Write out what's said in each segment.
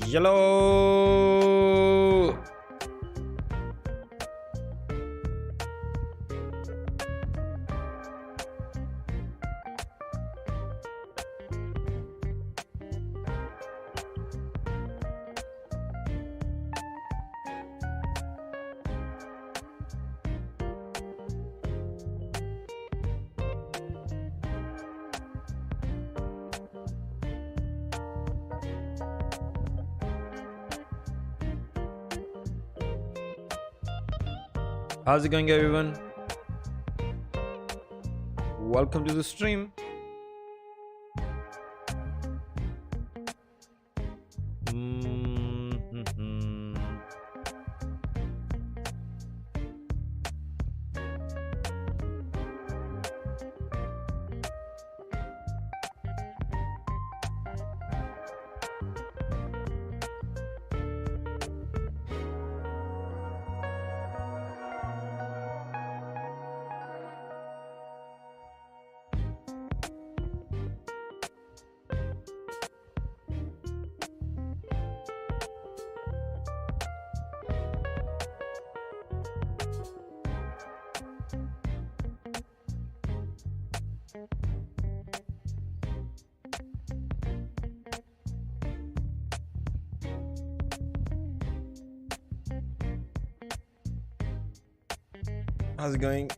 Yellow. How's it going, everyone? Welcome to the stream. How's it going?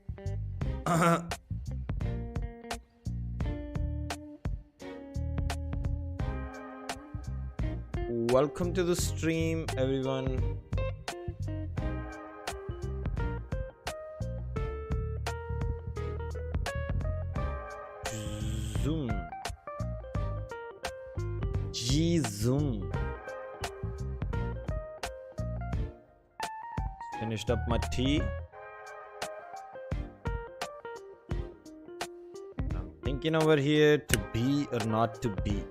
Welcome to the stream, everyone. Zoom. Zoom. Finished up my tea. Thinking over here to be or not to be.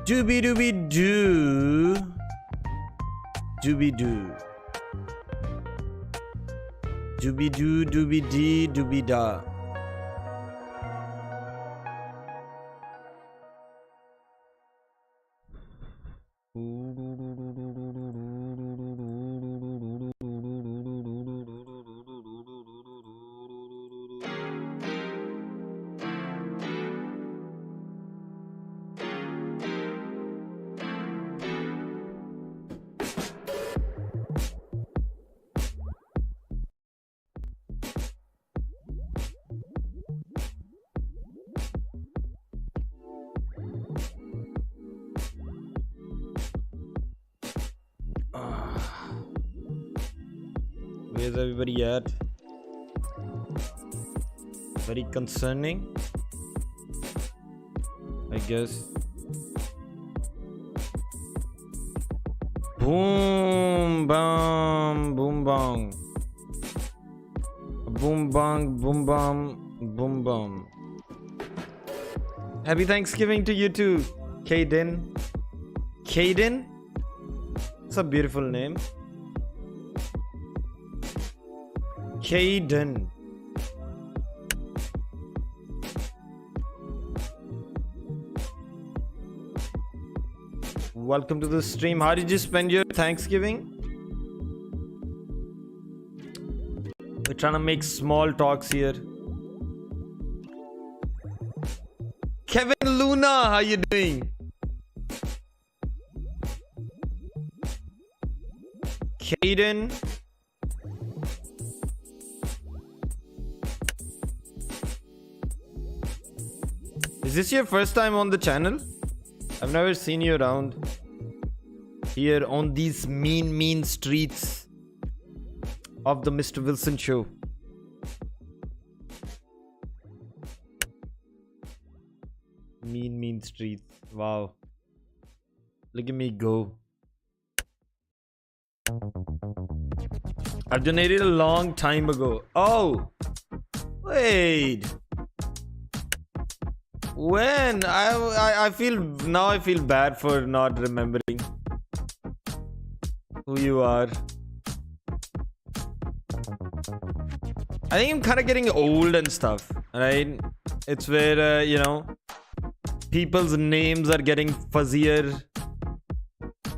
Doobie doobie doo. Doobie doo. Doobie doo, doobie dee, doobie da. Where's everybody at? Very concerning, I guess. Boom bam boom bang. Boom bang boom bam boom bam. Happy Thanksgiving to you too, Kaden. Kaden? It's a beautiful name. Kaden. Welcome to the stream. How did you spend your Thanksgiving? We're trying to make small talks here. Kevin Luna, how you doing? Kaden. Is this your first time on the channel? I've never seen you around here on these mean streets of the Mr. Wilson show. Mean streets. Wow. Look at me go. I donated a long time ago. Oh, wait. When? I feel now I feel bad for not remembering who you are. I think I'm kind of getting old and stuff, right? It's where, you know, people's names are getting fuzzier.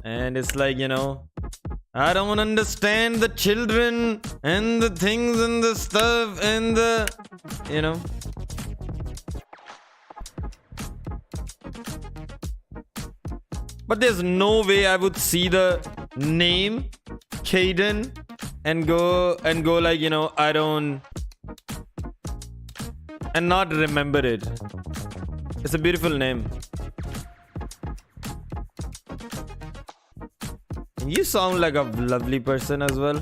And it's like, you know, I don't understand the children and the things and the stuff and the, you know. But there's no way I would see the name Caden and go like, you know, I don't, and not remember it. It's a beautiful name. You sound like a lovely person as well.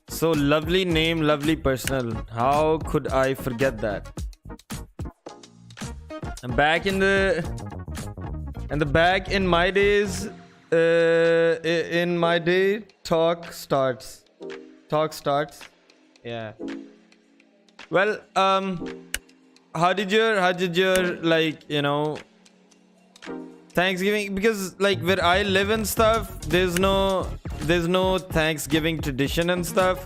So lovely name, lovely person. How could I forget that? And back in the back in my days, in my day, talk starts. Yeah. Well, how did your like, you know, Thanksgiving, because like where I live and stuff, there's no Thanksgiving tradition and stuff.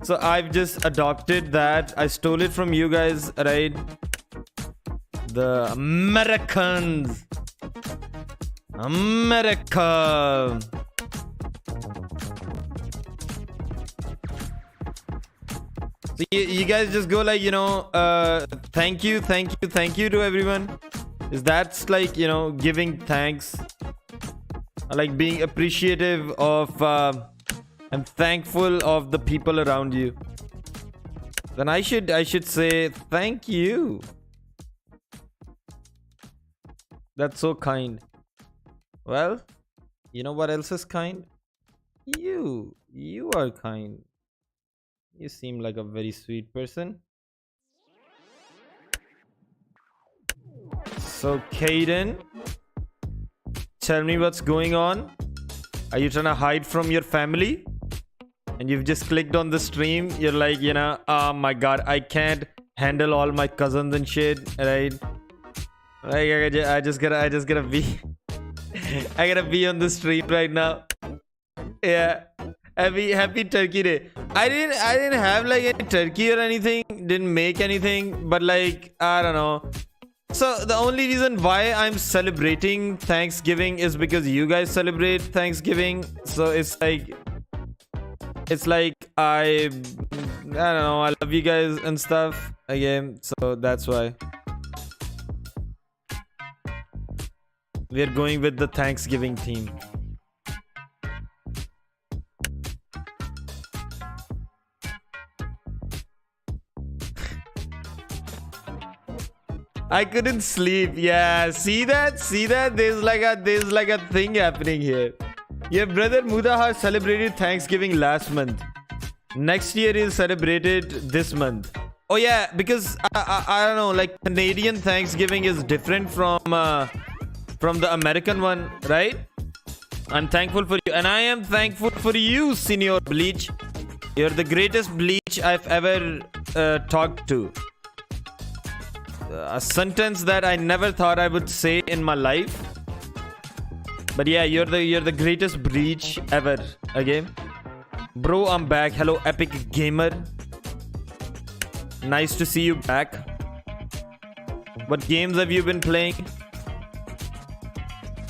So I've just adopted that. I stole it from you guys, right? The Americans. America. So you guys just go like, you know, thank you to everyone. Is that's like, you know, giving thanks, like being appreciative of and thankful of the people around you. Then I should say thank you. That's so kind. Well, you know what else is kind? You are kind. You seem like a very sweet person. So, Caden, tell me what's going on. Are you trying to hide from your family? And you've just clicked on the stream. You're like, you know, oh my god, I can't handle all my cousins and shit, right? Like, I just gotta be. I gotta be on the stream right now. Yeah. Happy Turkey Day. I didn't have like any turkey or anything. Didn't make anything. But like, I don't know. So the only reason why I'm celebrating Thanksgiving is because you guys celebrate Thanksgiving. So it's like I don't know, I love you guys and stuff again. So that's why we're going with the Thanksgiving theme. I couldn't sleep. Yeah, see that? There's like a thing happening here. Your brother Mudahar celebrated Thanksgiving last month. Next year is celebrated this month. Oh yeah, because I don't know, like Canadian Thanksgiving is different from the American one, right? I'm thankful for you, and I am thankful for you, Senior Bleach. You're the greatest Bleach I've ever talked to. A sentence that I never thought I would say in my life. But yeah, you're the greatest Bleach ever. Again, bro, I'm back. Hello, Epic Gamer. Nice to see you back. What games have you been playing?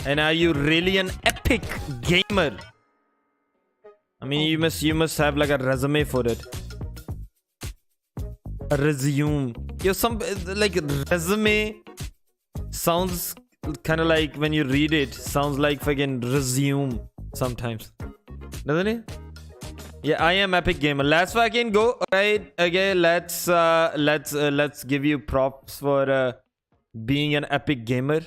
And are you really an epic gamer? I mean, you must have like a resume for it. A resume. Yo, some like resume sounds kind of like when you read it, sounds like fucking resume sometimes, doesn't it? Yeah, I am epic gamer. Let's fucking go. Alright, okay, let's give you props for being an epic gamer.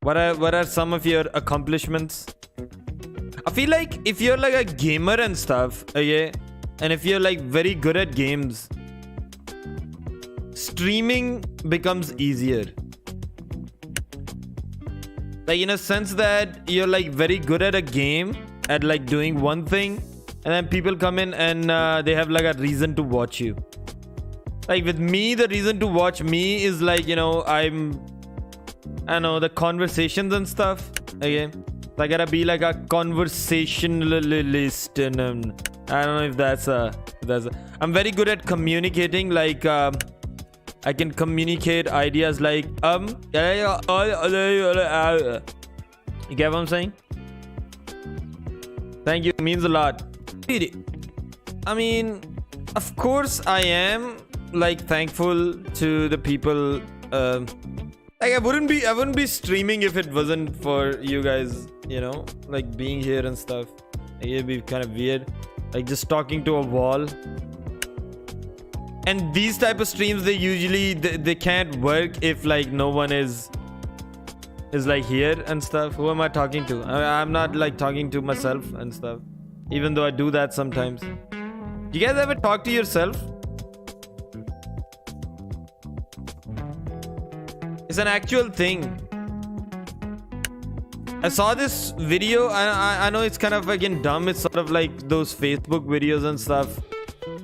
What are some of your accomplishments? I feel like if you're like a gamer and stuff, okay, and if you're like very good at games, streaming becomes easier. Like in a sense that you're like very good at a game, at like doing one thing, and then people come in and they have like a reason to watch you. Like with me, the reason to watch me is like, you know, I know the conversations and stuff. Okay, so I gotta be like a conversationalist, and I don't know if that's a. I'm very good at communicating. Like I can communicate ideas like you get what I'm saying? Thank you, means a lot. I mean, of course I am like thankful to the people. Like I wouldn't be streaming if it wasn't for you guys, you know, like being here and stuff. It'd be kind of weird, like just talking to a wall. And these type of streams, they usually they can't work if like no one is like here and stuff. Who am I talking to? I'm not like talking to myself and stuff, even though I do that sometimes. You guys ever talk to yourself? It's an actual thing. I saw this video. I know it's kind of again dumb. It's sort of like those Facebook videos and stuff,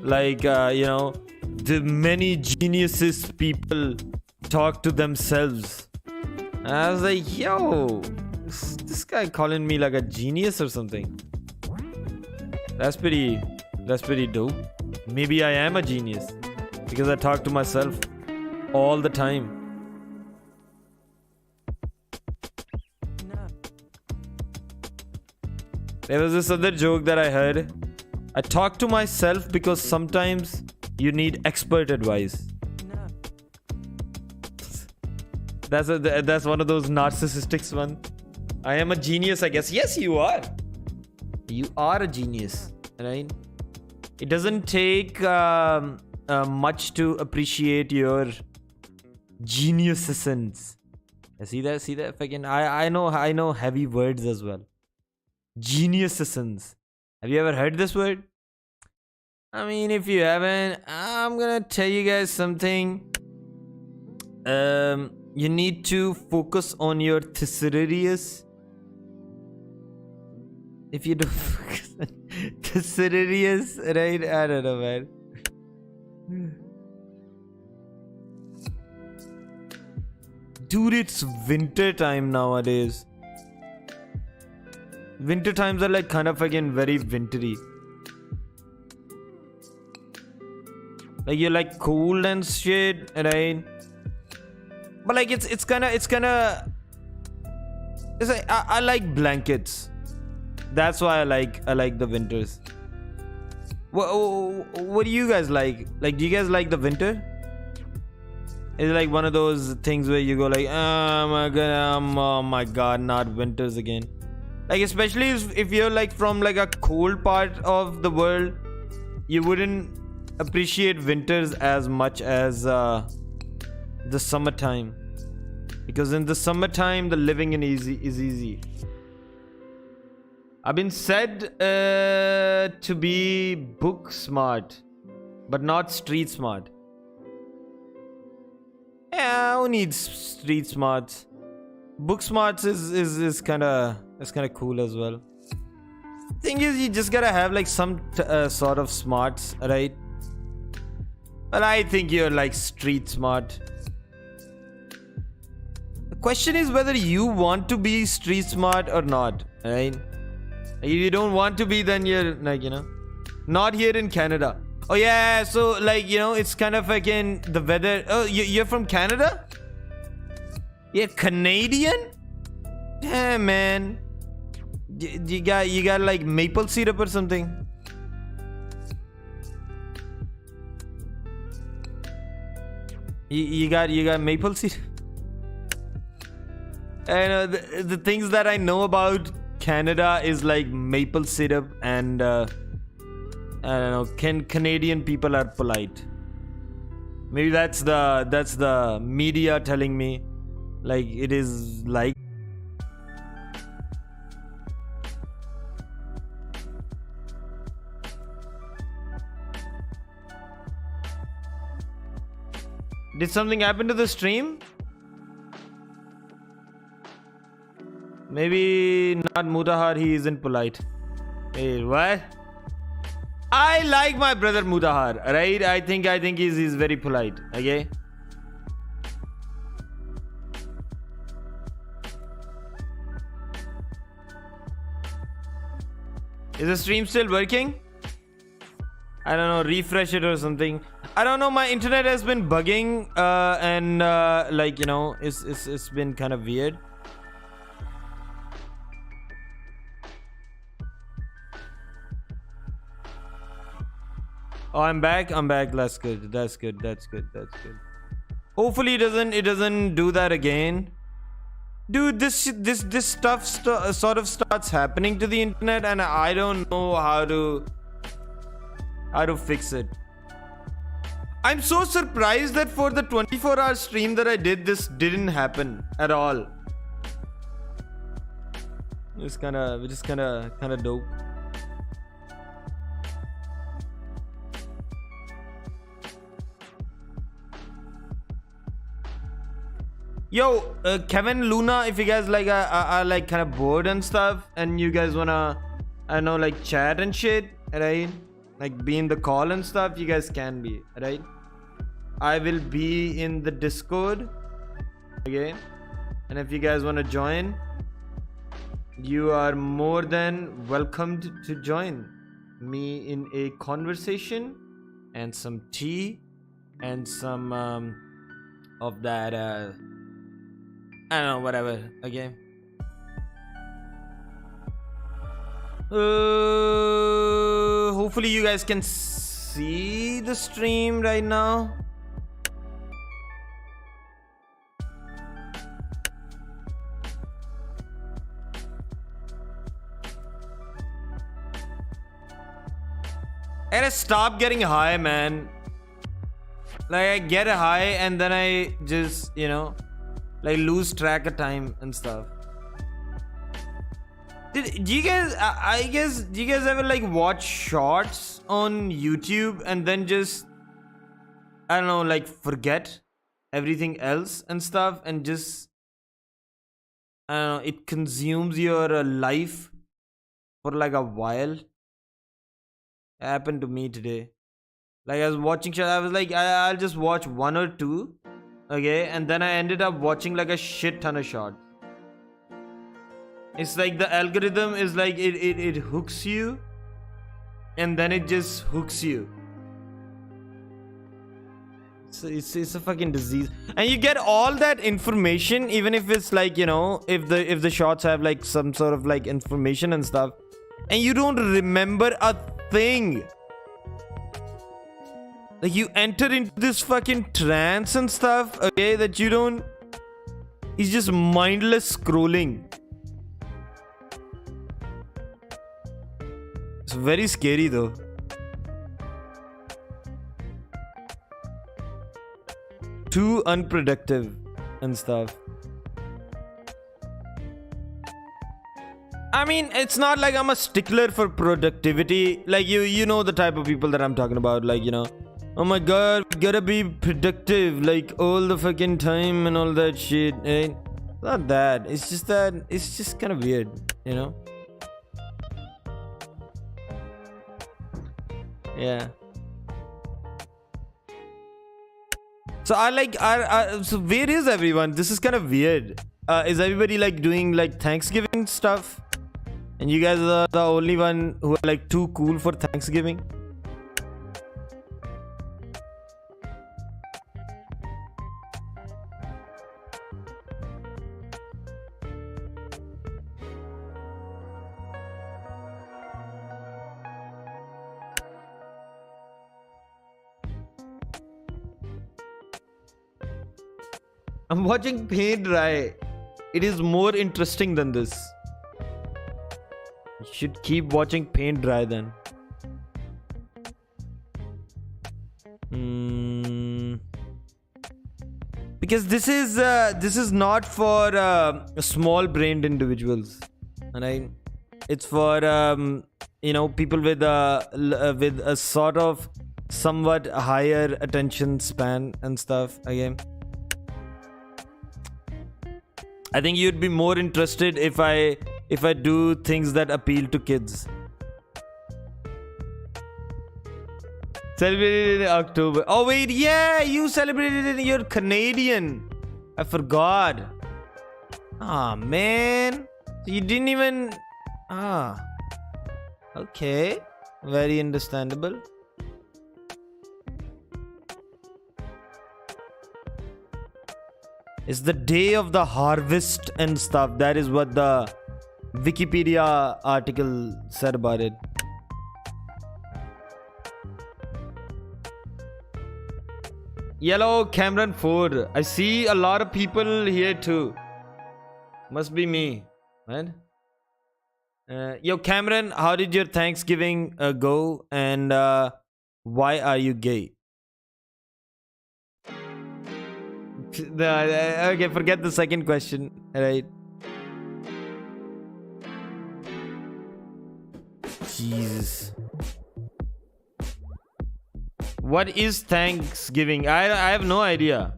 like you know, the many geniuses people talk to themselves. And I was like, yo, this guy calling me like a genius or something. That's pretty dope. Maybe I am a genius because I talk to myself all the time. There was this other joke that I heard. I talk to myself because sometimes you need expert advice. That's one of those narcissistic ones. I am a genius, I guess. Yes, you are. You are a genius, right? It doesn't take much to appreciate your genius essence. See that? See that? Fucking I know heavy words as well. Genius essence. Have you ever heard this word? I mean, if you haven't, I'm gonna tell you guys something. You need to focus on your thesaurus. If you don't focus on thesaurus, right? I don't know, man. Dude, it's winter time nowadays. Winter times are like kind of again very wintry. Like you're like cold and shit, right? But like it's kind of it's like I like blankets. That's why I like the winters. What do you guys like? Like, do you guys like the winter? Is it like one of those things where you go like, oh my god, not winters again? Like, especially if you're like from like a cold part of the world, you wouldn't appreciate winters as much as the summertime, because in the summertime the living is easy. I've been said to be book smart, but not street smart. Yeah, who needs street smarts? Book smarts is kind of cool as well. Thing is, you just gotta have like some sort of smarts, right? But I think you're like street smart. The question is whether you want to be street smart or not, right? If you don't want to be, then you're like, you know, not here in Canada. Oh yeah, so like, you know, it's kind of again the weather. Oh, you're from Canada? You're Canadian? Damn, man. You got like maple syrup or something? You got maple syrup? I know the things that I know about Canada is like maple syrup and I don't know. Canadian people are polite. Maybe that's the media telling me, like it is like. Did something happen to the stream? Maybe not Mutahar, he isn't polite. Wait, what? I like my brother Mutahar, right? I think he's very polite, okay? Is the stream still working? I don't know, refresh it or something. I don't know, my internet has been bugging and like, you know, it's been kind of weird. Oh, I'm back. That's good. Hopefully it doesn't do that again. Dude, this stuff sort of starts happening to the internet, and I don't know how to fix it. I'm so surprised that for the 24-hour stream that I did, this didn't happen at all. It's kind of dope. Yo, Kevin, Luna, if you guys like are like kind of bored and stuff, and you guys wanna, I don't know, like chat and shit, right? Like be in the call and stuff, you guys can be, right? I will be in the Discord, okay? And if you guys wanna join, you are more than welcomed to join me in a conversation and some tea and some of that I don't know, whatever, okay? Hopefully you guys can see the stream right now. I gotta stop getting high, man. Like, I get high and then I just, you know, like lose track of time and stuff. Do you guys, I guess, do you guys ever like watch shorts on YouTube and then just, I don't know, like forget everything else and stuff, and just, I don't know, it consumes your life for like a while? It happened to me today. Like, I was watching shit, I was like, I'll just watch one or two, okay, and then I ended up watching like a shit ton of shorts. It's like the algorithm is like it hooks you, and then it just hooks you. So it's a fucking disease, and you get all that information, even if it's like, you know, if the shorts have like some sort of like information and stuff, and you don't remember a thing. Like, you enter into this fucking trance and stuff, okay, that you don't... It's just mindless scrolling. It's very scary though. Too unproductive and stuff. I mean, it's not like I'm a stickler for productivity. Like, you know the type of people that I'm talking about, like, you know, oh my god, we gotta be productive like all the fucking time and all that shit, eh? Not that. It's just that it's just kind of weird, you know? Yeah. So so where is everyone? This is kind of weird. Is everybody like doing like Thanksgiving stuff? And you guys are the only one who are like too cool for Thanksgiving? I'm watching paint dry. It is more interesting than this. You should keep watching paint dry then. Because this is not for small-brained individuals, and it's for you know, people with a sort of somewhat higher attention span and stuff. Again, I think you'd be more interested if I do things that appeal to kids. Celebrated in October. Oh wait, yeah, you celebrated it. You're Canadian. I forgot. Ah, man. So you didn't even... Ah. Okay. Very understandable. It's the day of the harvest and stuff. That is what the Wikipedia article said about it. Yellow Cameron Ford. I see a lot of people here too. Must be me, man. Yo, Cameron, how did your Thanksgiving go? And why are you gay? Okay, forget the second question. Right. Jesus. What is Thanksgiving? I have no idea.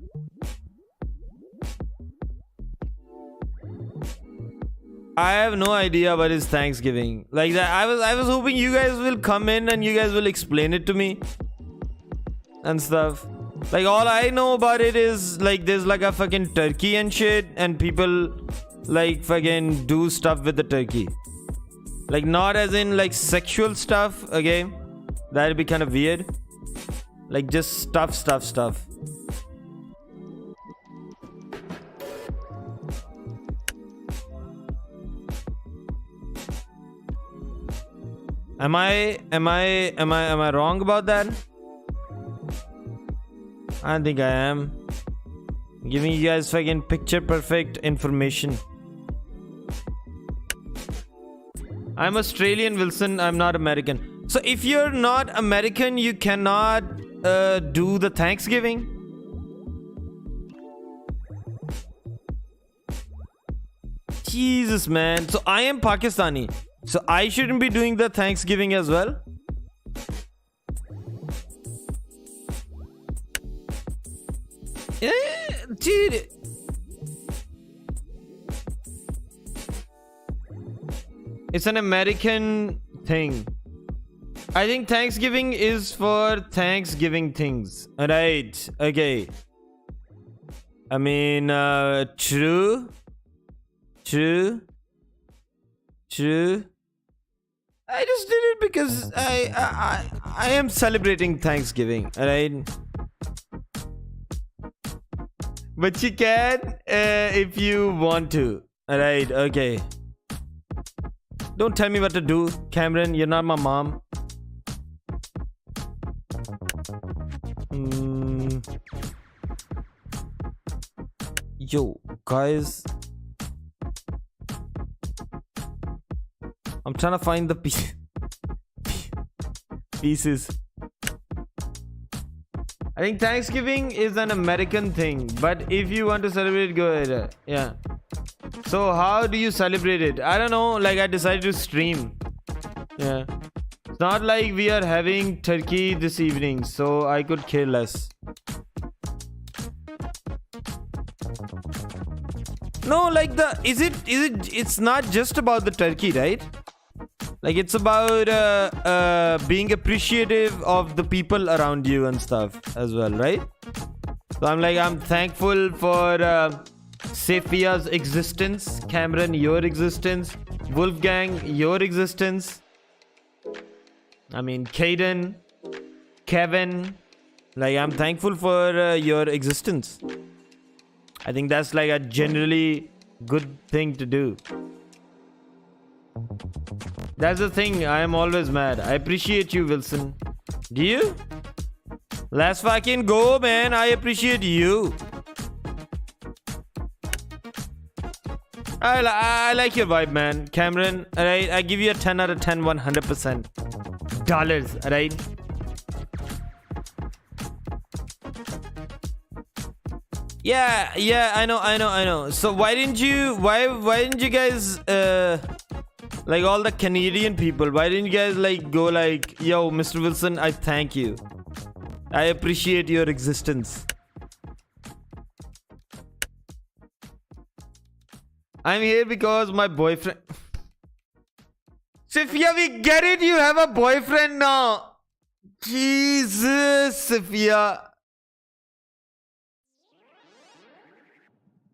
I have no idea what is Thanksgiving. Like that, I was hoping you guys will come in and you guys will explain it to me and stuff. Like all I know about it is like there's like a fucking turkey and shit, and people like fucking do stuff with the turkey. Like not as in like sexual stuff, okay? That'd be kind of weird. Like just stuff. Am I wrong about that? I don't think I am. I'm giving you guys fucking picture perfect information. I'm Australian, Wilson. I'm not American. So if you're not American, you cannot do the Thanksgiving? Jesus, man. So I am Pakistani. So I shouldn't be doing the Thanksgiving as well? Dude. It's an American thing. I think Thanksgiving is for Thanksgiving things. Right. Okay. I mean, true. I just did it because I am celebrating Thanksgiving. Right. But you can if you want to. Alright, okay. Don't tell me what to do, Cameron. You're not my mom. Yo, guys. I'm trying to find the pieces. I think Thanksgiving is an American thing, but if you want to celebrate, go ahead. Yeah. So how do you celebrate it? I don't know. Like I decided to stream. Yeah. It's not like we are having turkey this evening, so I could care less. No, like it's not just about the turkey, right? Like it's about being appreciative of the people around you and stuff as well, right? So I'm thankful for Sephia's existence, Cameron, your existence, Wolfgang, your existence. I mean, Caden, Kevin. Like I'm thankful for your existence. I think that's like a generally good thing to do. That's the thing, I am always mad. I appreciate you, Wilson. Do you? Let's fucking go, man. I appreciate you. I like your vibe, man. Cameron, alright? I give you a 10 out of 10, 100%. Dollars, alright? Yeah, I know. So why didn't you guys like all the Canadian people, why didn't you guys like go like, yo, Mr. Wilson, I thank you. I appreciate your existence. I'm here because my boyfriend... Sophia, we get it. You have a boyfriend now. Jesus, Sophia.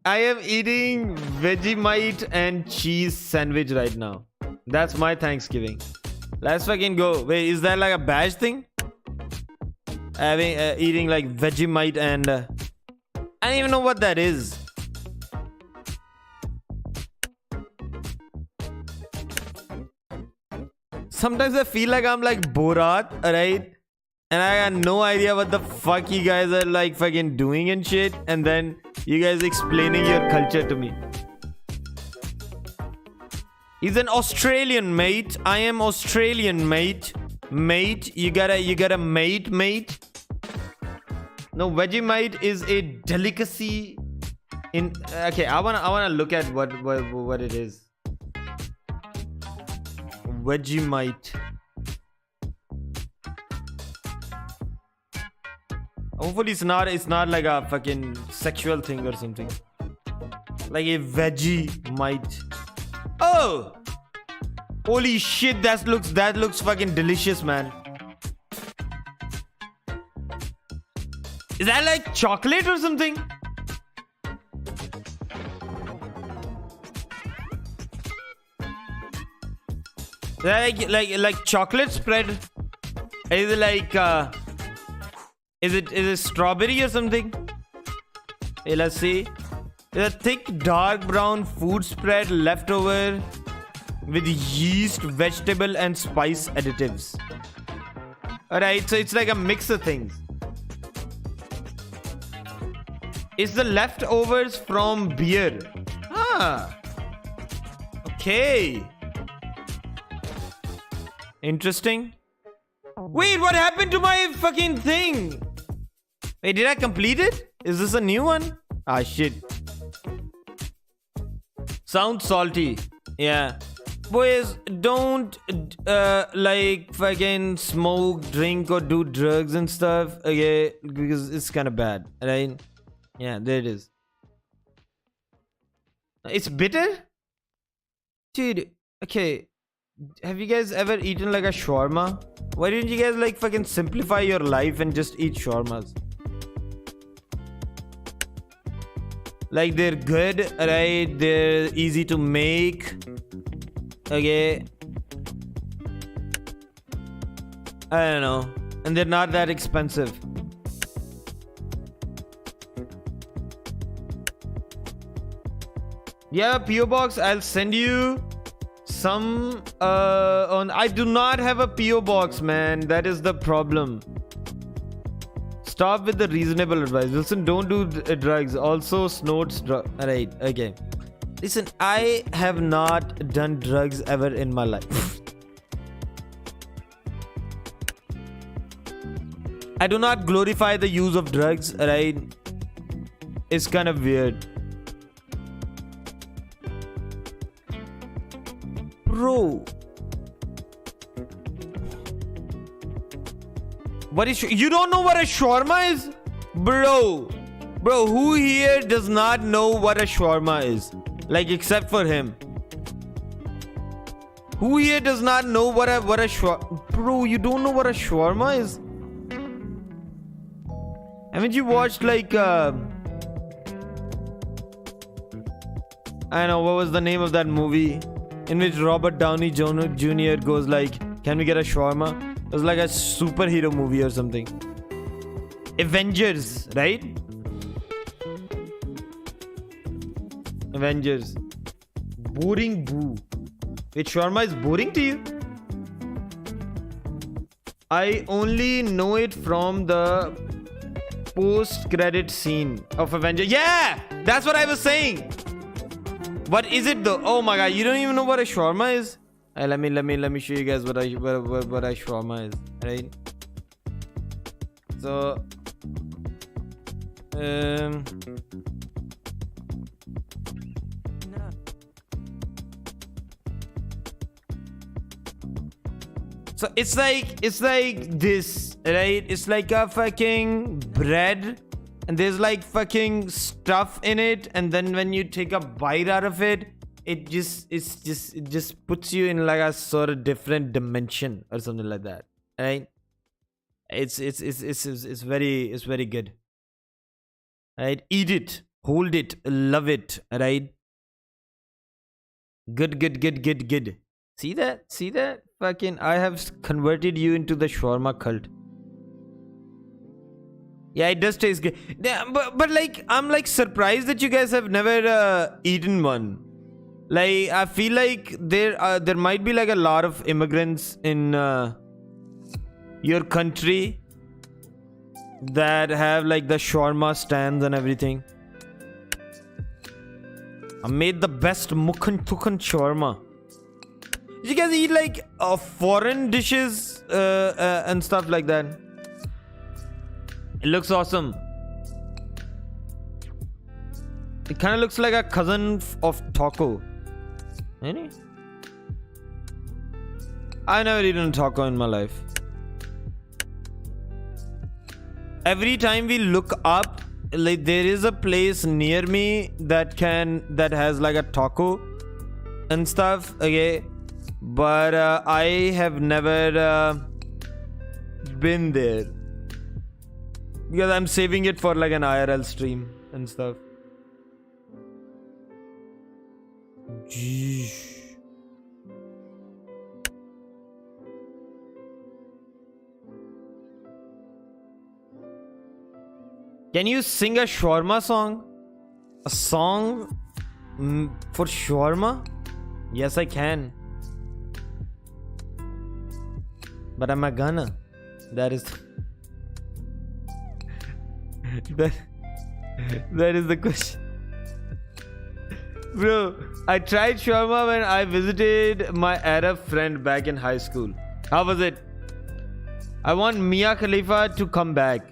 I am eating Vegemite and cheese sandwich right now. That's my Thanksgiving. Let's fucking go. Wait, is that like a badge thing? Having eating like Vegemite and I don't even know what that is. sometimes I feel like I'm like Borat, right? And I got no idea what the fuck you guys are like fucking doing and shit. And then you guys explaining your culture to me. He's an Australian, mate. I am Australian, mate. Mate, you gotta mate. No, Vegemite is a delicacy in... Okay, I wanna look at what it is. Vegemite. Hopefully it's not like a fucking sexual thing or something. Like a Vegemite. Oh! Holy shit, that looks fucking delicious, man. Is that like chocolate or something? Like chocolate spread? Is it like is it strawberry or something? Hey, let's see. It's a thick dark brown food spread leftover with yeast, vegetable and spice additives. Alright, so it's like a mix of things. It's the leftovers from beer. Ah. Okay. Interesting. Wait, what happened to my fucking thing? Wait, did I complete it? Is this a new one? Ah, shit. Sounds salty. Yeah. Boys, don't like fucking smoke, drink or do drugs and stuff. Okay, because it's kind of bad, right? Yeah, there it is. It's bitter? Dude, okay. Have you guys ever eaten like a shawarma? Why didn't you guys like fucking simplify your life and just eat shawarmas? Like they're good, right? They're easy to make. Okay. I don't know. And they're not that expensive. Yeah, PO box. I'll send you some on... I do not have a PO box, man. That is the problem. Stop with the reasonable advice. Wilson, don't do drugs. Also, snorts drugs. Alright, okay. Listen, I have not done drugs ever in my life. I do not glorify the use of drugs, right? It's kind of weird. Bro. What is... You don't know what a shawarma is? Bro, who here does not know what a shawarma is? Like, except for him. Who here does not know what a shawarma... Bro, you don't know what a shawarma is? Haven't you watched like I know, what was the name of that movie in which Robert Downey Jr. goes like, can we get a shawarma? It was like a superhero movie or something. Avengers, right? Avengers. Boring boo. Wait, shawarma is boring to you? I only know it from the post-credit scene of Avengers. Yeah! That's what I was saying! What is it though? Oh my god, you don't even know what a shawarma is? Let me show you guys what a shawarma is, right? So so it's like this, right? It's like a fucking bread and there's like fucking stuff in it, and then when you take a bite out of it, it just puts you in like a sort of different dimension or something like that, right? It's very good, right? Eat it, hold it, love it, right? Good. See that? Fucking, I have converted you into the shawarma cult. Yeah, it does taste good. Yeah, but like, I'm like surprised that you guys have never eaten one. Like, I feel like there might be like a lot of immigrants in your country that have like the shawarma stands and everything. I made the best mukhan tukhan shawarma. You guys eat like foreign dishes and stuff like that. It looks awesome. It kind of looks like a cousin of taco. Any? I never eaten a taco in my life. Every time we look up, like there is a place near me that has like a taco and stuff. Okay, but I have never been there because I'm saving it for like an IRL stream and stuff. Jeez. Can you sing a shawarma song? A song for shawarma? Yes, I can. But am I gonna? That is that is the question. Bro, I tried shawarma when I visited my Arab friend back in high school. How was it? I want Mia Khalifa to come back.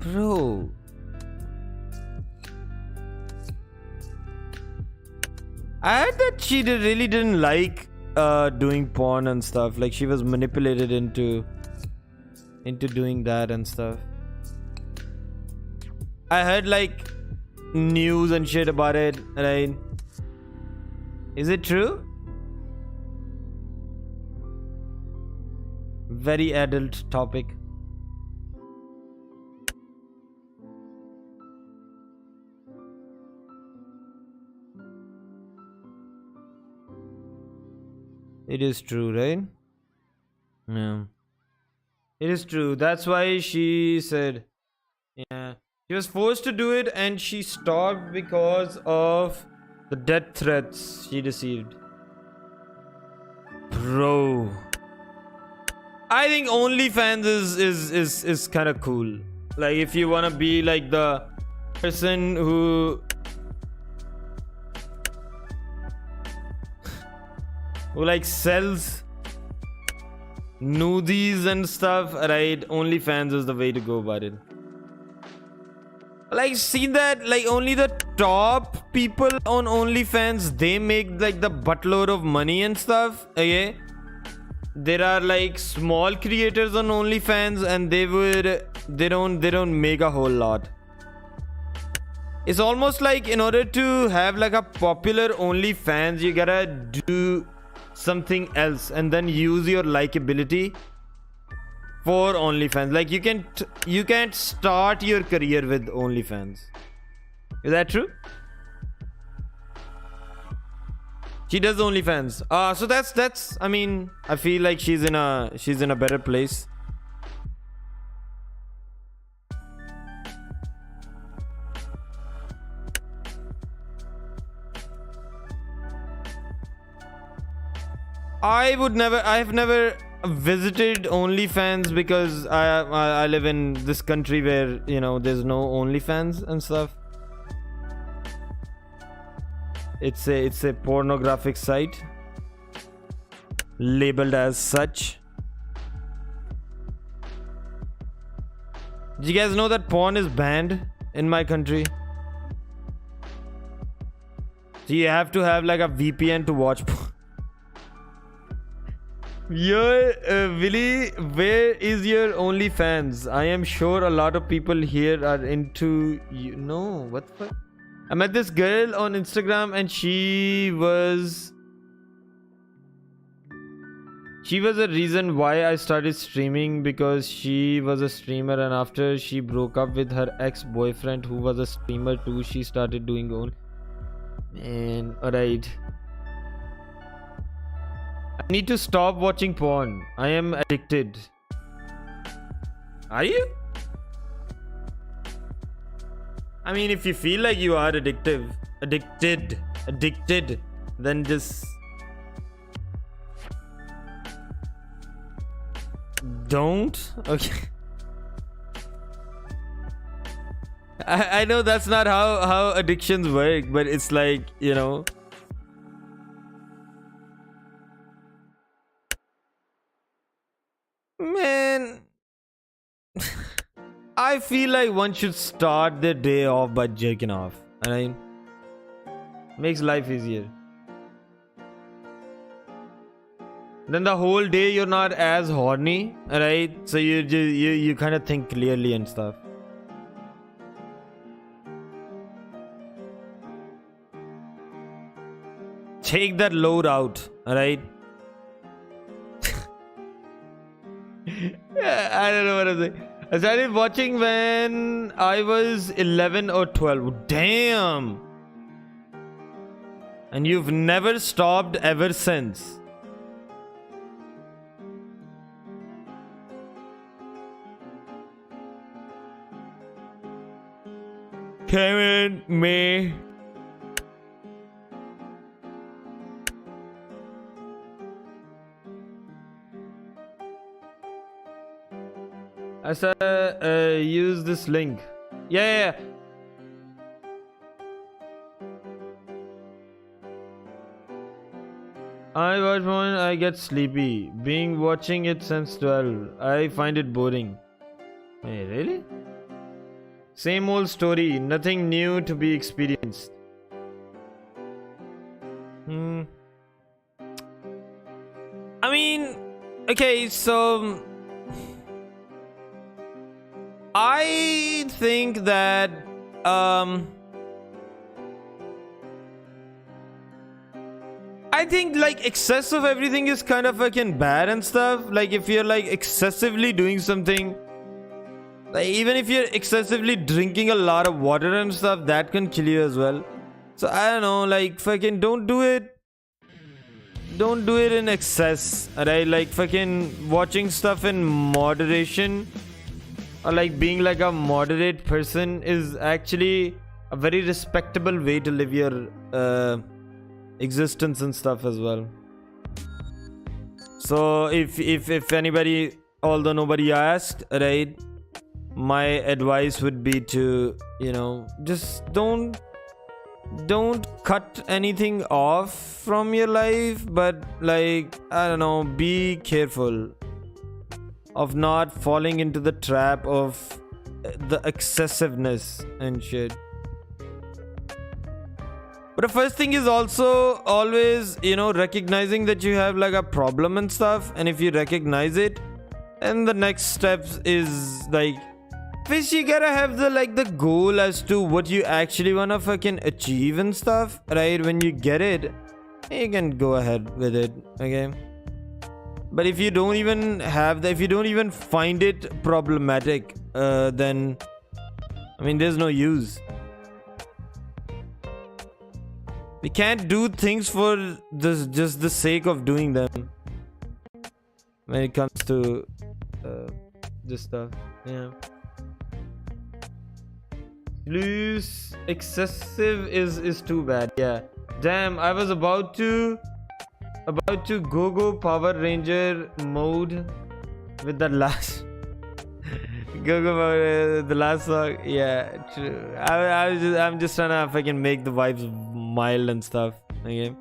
Bro. I heard that she really didn't like doing porn and stuff. Like she was manipulated into doing that and stuff. I heard like news and shit about it, right? Is it true? Very adult topic. It is true, right? Yeah. It is true. That's why she said, yeah. She was forced to do it and she stopped because of the death threats she received. Bro. I think OnlyFans is kind of cool. Like if you want to be like the person who like sells nudies and stuff, right? OnlyFans is the way to go about it. Like, see that, like, only the top people on OnlyFans, they make like the buttload of money and stuff. Okay, there are like small creators on OnlyFans, and they don't make a whole lot. It's almost like in order to have like a popular OnlyFans, you gotta do something else and then use your likability for OnlyFans. Like you can't start your career with OnlyFans. Is that true? She does OnlyFans. So that's I mean, I feel like she's in a better place. I've never visited OnlyFans because I live in this country where, you know, there's no OnlyFans and stuff. It's a pornographic site labeled as such. Do you guys know that porn is banned in my country? So you have to have like a VPN to watch porn. Willie, where is your OnlyFans? I am sure a lot of people here are into you. No, what the fuck? I met this girl on Instagram and she was a reason why I started streaming, because she was a streamer, and after she broke up with her ex-boyfriend who was a streamer too, she started doing own. Man, alright. I need to stop watching porn. I am addicted. Are you? I mean, if you feel like you are addicted, then just don't. Okay. I know that's not how addictions work, but it's like, you know. Man, I feel like one should start their day off by jerking off. I mean, makes life easier. Then the whole day you're not as horny, right? So you kind of think clearly and stuff. Take that load out, alright? I don't know what I'm saying. I started watching when I was 11 or 12. Damn! And you've never stopped ever since. Kevin, May. I said, use this link. Yeah. I watch one, I get sleepy. Being watching it since 12. I find it boring. Hey, really? Same old story. Nothing new to be experienced. I mean, okay, so I think that I think like excess of everything is kind of fucking bad and stuff. Like if you're like excessively doing something, like even if you're excessively drinking a lot of water and stuff, that can kill you as well. So I don't know, like fucking don't do it. Don't do it in excess, alright? Like fucking watching stuff in moderation, or like being like a moderate person, is actually a very respectable way to live your existence and stuff as well. So if anybody, although nobody asked, right, my advice would be to, you know, just don't cut anything off from your life, but like, I don't know, be careful of not falling into the trap of the excessiveness and shit. But the first thing is also always, you know, recognizing that you have like a problem and stuff. And if you recognize it, and the next steps is like, first you gotta have the like the goal as to what you actually wanna fucking achieve and stuff, right? When you get it, you can go ahead with it, okay? But if you don't even have that, if you don't even find it problematic, then I mean, there's no use. We can't do things for this just the sake of doing them when it comes to this stuff. Yeah. Loose, excessive is too bad. Yeah. Damn, I was about to go Power Ranger mode with the last go the last song. Yeah, true. I'm just trying to fucking make the vibes mild and stuff. Okay.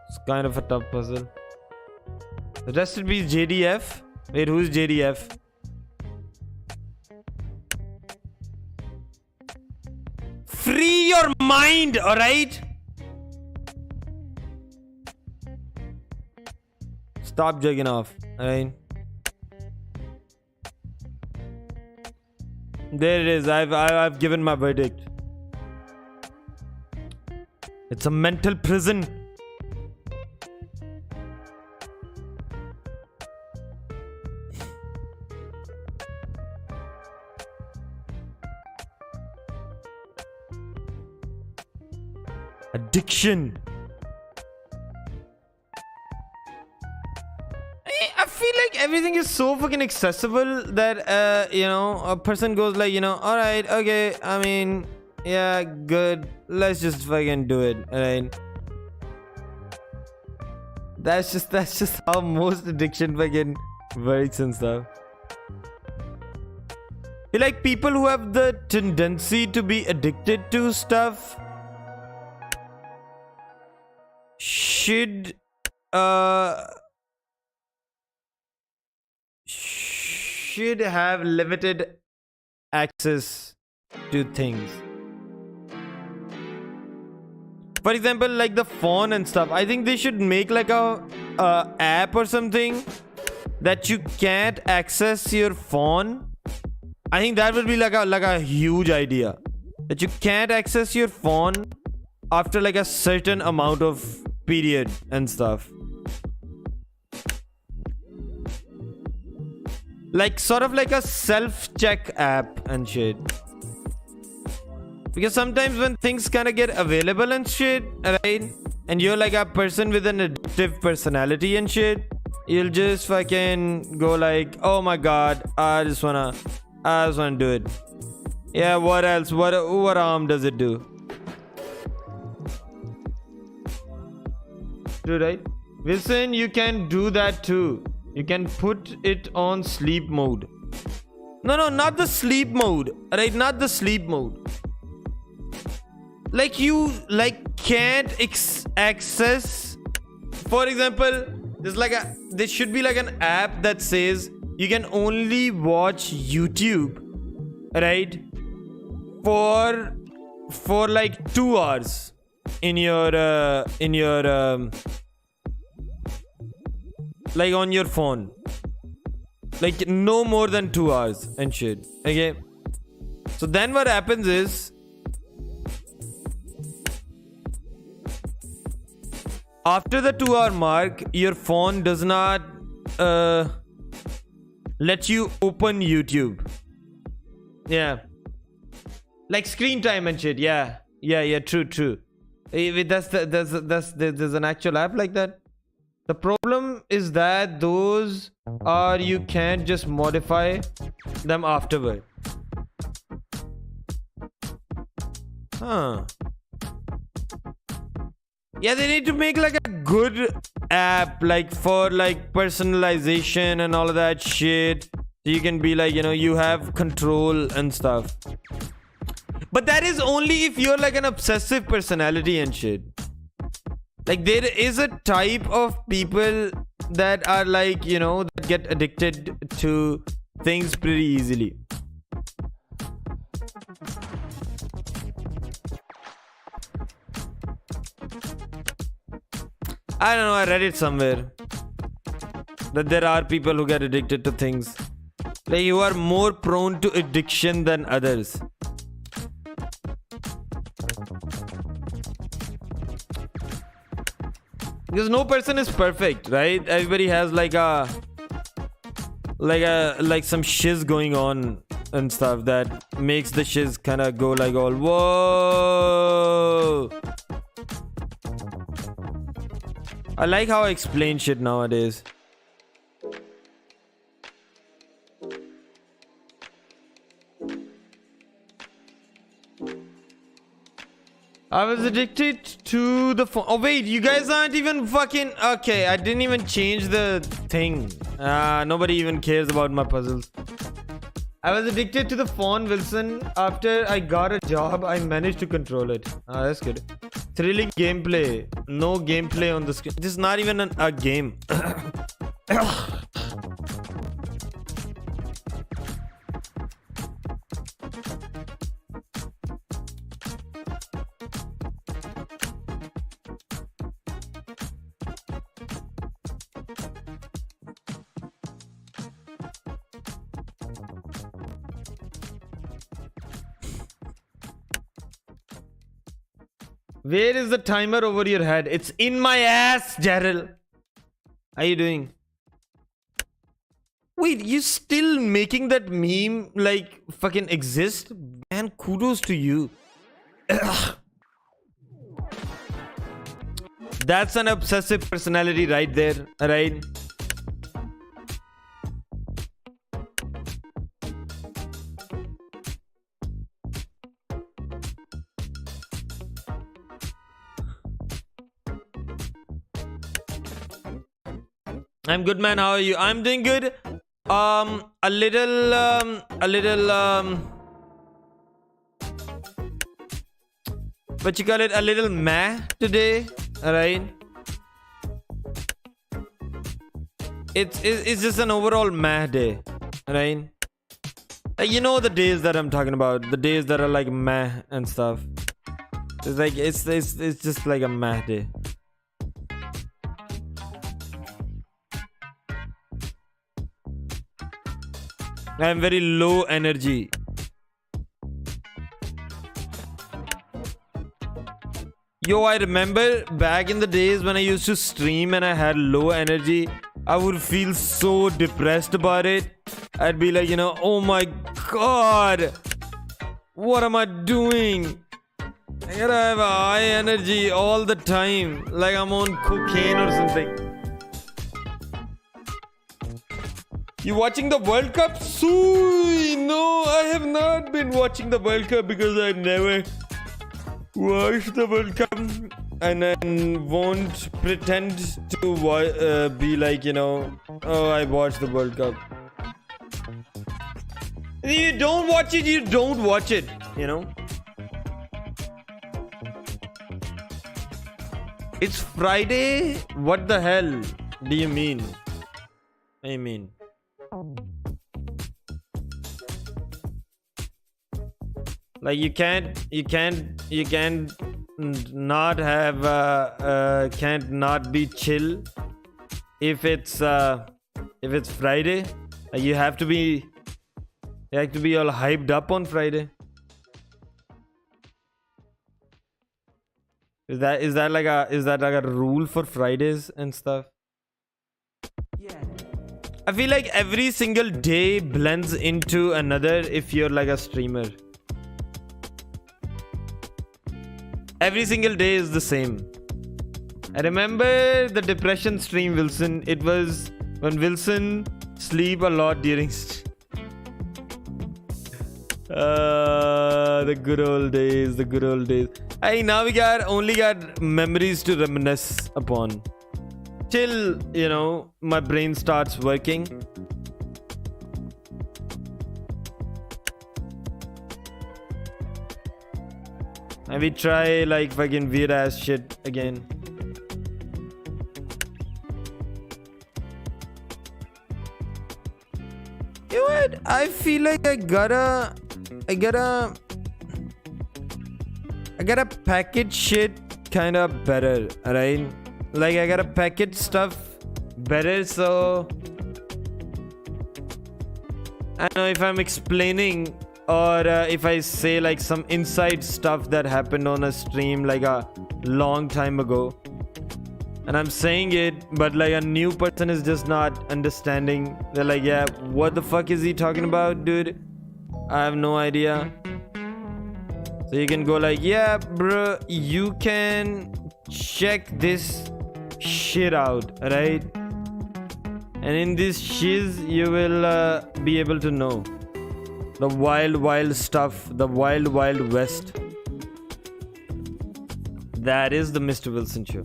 It's kind of a tough puzzle. Rest in peace, JDF. Wait, who's JDF? Free your mind, alright? Stop jerking off, alright? There it is. I've given my verdict. It's a mental prison. Addiction. I feel everything is so fucking accessible that you know, a person goes like, you know, all right, okay, I mean, yeah, good, let's just fucking do it. Alright, that's just how most addiction fucking works and stuff. Like, people who have the tendency to be addicted to stuff should have limited access to things. For example, like the phone and stuff. I think they should make like a app or something that you can't access your phone. I think that would be like a huge idea, that you can't access your phone after like a certain amount of period and stuff. Like sort of like a self-check app and shit. Because sometimes when things kind of get available and shit, right, and you're like a person with an addictive personality and shit, you'll just fucking go like, oh my god, I just wanna do it. Yeah, what else? What harm does it do? True, right? Wilson, you can do that too. You can put it on sleep mode. No, not the sleep mode. Right? Not the sleep mode. Like you can't access. For example, there should be like an app that says you can only watch YouTube, right, for like 2 hours in your like on your phone, like no more than 2 hours and shit. Okay, so then what happens is, after the 2 hour mark, your phone does not let you open YouTube. Yeah, like screen time and shit. Yeah, true. There's an actual app like that. The problem is that those are, you can't just modify them afterward. Huh. Yeah, they need to make like a good app, like for like personalization and all of that shit. So you can be like, you know, you have control and stuff. But that is only if you're like an obsessive personality and shit. Like there is a type of people that are like, you know, that get addicted to things pretty easily. I don't know, I read it somewhere that there are people who get addicted to things. Like you are more prone to addiction than others. Because no person is perfect, right? Everybody has like some shiz going on and stuff that makes the shiz kind of go like all whoa. I like how I explain shit nowadays. I was addicted to the phone. Oh wait, you guys aren't even fucking... Okay, I didn't even change the thing. Nobody even cares about my puzzles. I was addicted to the phone, Wilson. After I got a job, I managed to control it. That's good. Thrilling gameplay. No gameplay on the screen. This is not even a game. Where is the timer over your head? It's in my ass, Jarrell. How you doing? Wait, you still making that meme like fucking exist? Man, kudos to you. That's an obsessive personality right there, right? I'm good, man. How are you? I'm doing good. A little, what you call it? A little meh today. All right. It's just an overall meh day. All right. Like, you know the days that I'm talking about, the days that are like meh and stuff. It's like it's just like a meh day. I'm very low energy. Yo, I remember back in the days when I used to stream and I had low energy, I would feel so depressed about it. I'd be like, oh my god, what am I doing? I gotta have a high energy all the time, like I'm on cocaine or something. You watching the World Cup? Sui! No, I have not been watching the World Cup because I never watched the World Cup, and I won't pretend to be like, oh, I watched the World Cup. If you don't watch it, you don't watch it, It's Friday? What the hell do you mean? Like you can't not have can't not be chill if it's Friday. You have to be all hyped up on Friday. Is that like a rule for Fridays and stuff? Yeah. I feel like every single day blends into another if you're like a streamer. Every single day is the same. I remember the depression stream, Wilson. It was when Wilson sleep a lot during the good old days, Hey, now we only got memories to reminisce upon. Till, my brain starts working. And we try like fucking weird ass shit again. You know what? I feel like I gotta package shit kind of better, alright? Like I gotta package stuff better, so I don't know if I'm explaining or if I say like some inside stuff that happened on a stream like a long time ago, and I'm saying it, but like a new person is just not understanding. They're like, yeah, what the fuck is he talking about, dude? I have no idea. So you can go like, yeah, bro, you can check this shit out, right? And in this shiz, you will be able to know the wild stuff, the wild west. That is the Mr. Wilson Show.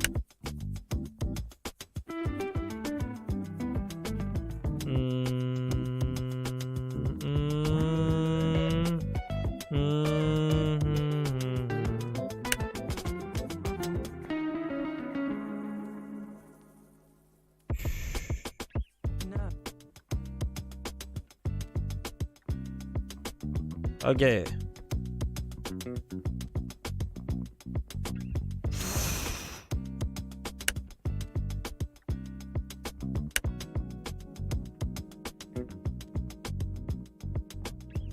Okay.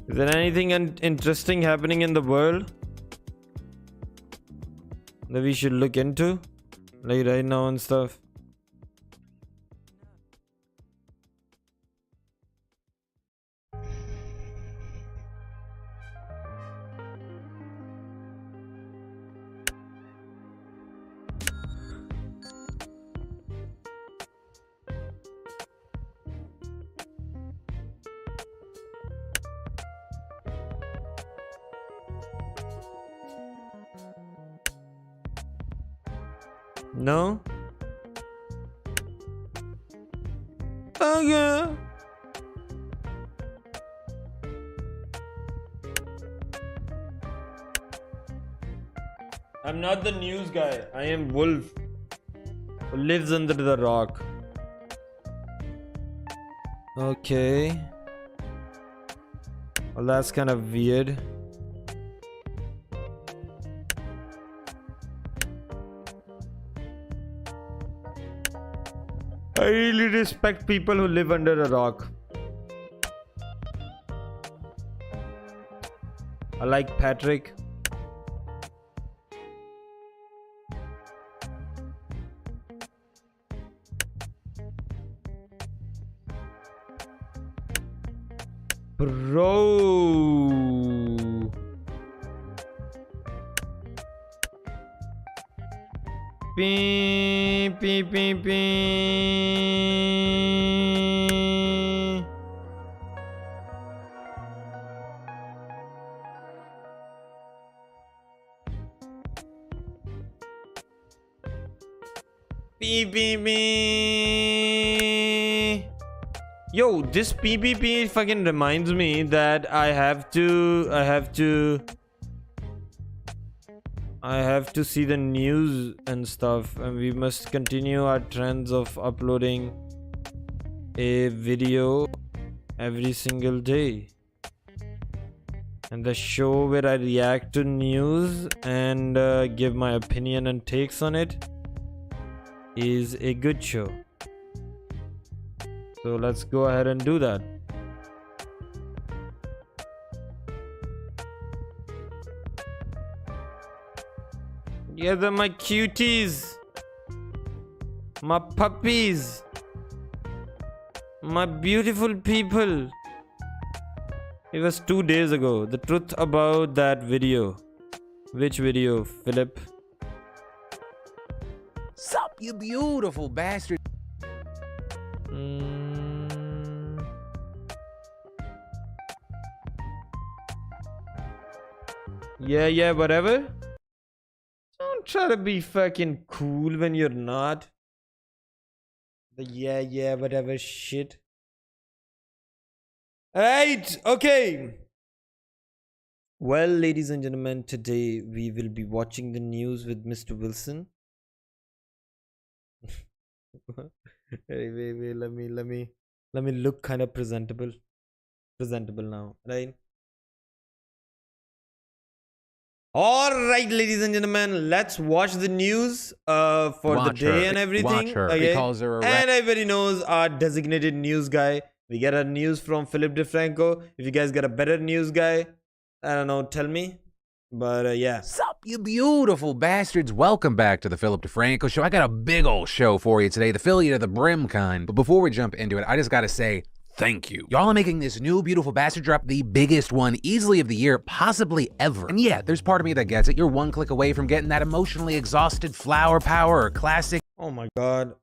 Is there anything interesting happening in the world that we should look into, like right now and stuff? No? Okay. I'm not the news guy. I am Wolf, who lives under the rock. Okay. Well, that's kind of weird. I really respect people who live under a rock. I like Patrick. Bro. Beep, beep, beep, beep. Beep, beep, beep. Yo, this PPP fucking reminds me that I have to see the news and stuff, and we must continue our trends of uploading a video every single day. And the show where I react to news and give my opinion and takes on it is a good show. So let's go ahead and do that. Yeah, they're my cuties. My puppies. My beautiful people. It was 2 days ago. The truth about that video. Which video, Philip? Sup, you beautiful bastard. Yeah, whatever. Don't try to be fucking cool when you're not. The yeah, whatever shit. Alright, okay. Well, ladies and gentlemen, today we will be watching the news with Mr. Wilson. Wait, let me look kind of presentable now, right? All right, ladies and gentlemen, let's watch the news for the day and everything. Watch her. Okay? Because they're a And everybody knows our designated news guy. We get our news from Philip DeFranco. If you guys got a better news guy, I don't know, tell me. But yeah. Sup, you beautiful bastards. Welcome back to the Philip DeFranco Show. I got a big old show for you today, the fill you to the brim kind. But before we jump into it, I just gotta say, thank you. Y'all are making this new beautiful bastard drop the biggest one easily of the year, possibly ever. And yeah, there's part of me that gets it. You're one click away from getting that emotionally exhausted flower power or classic. Oh my god.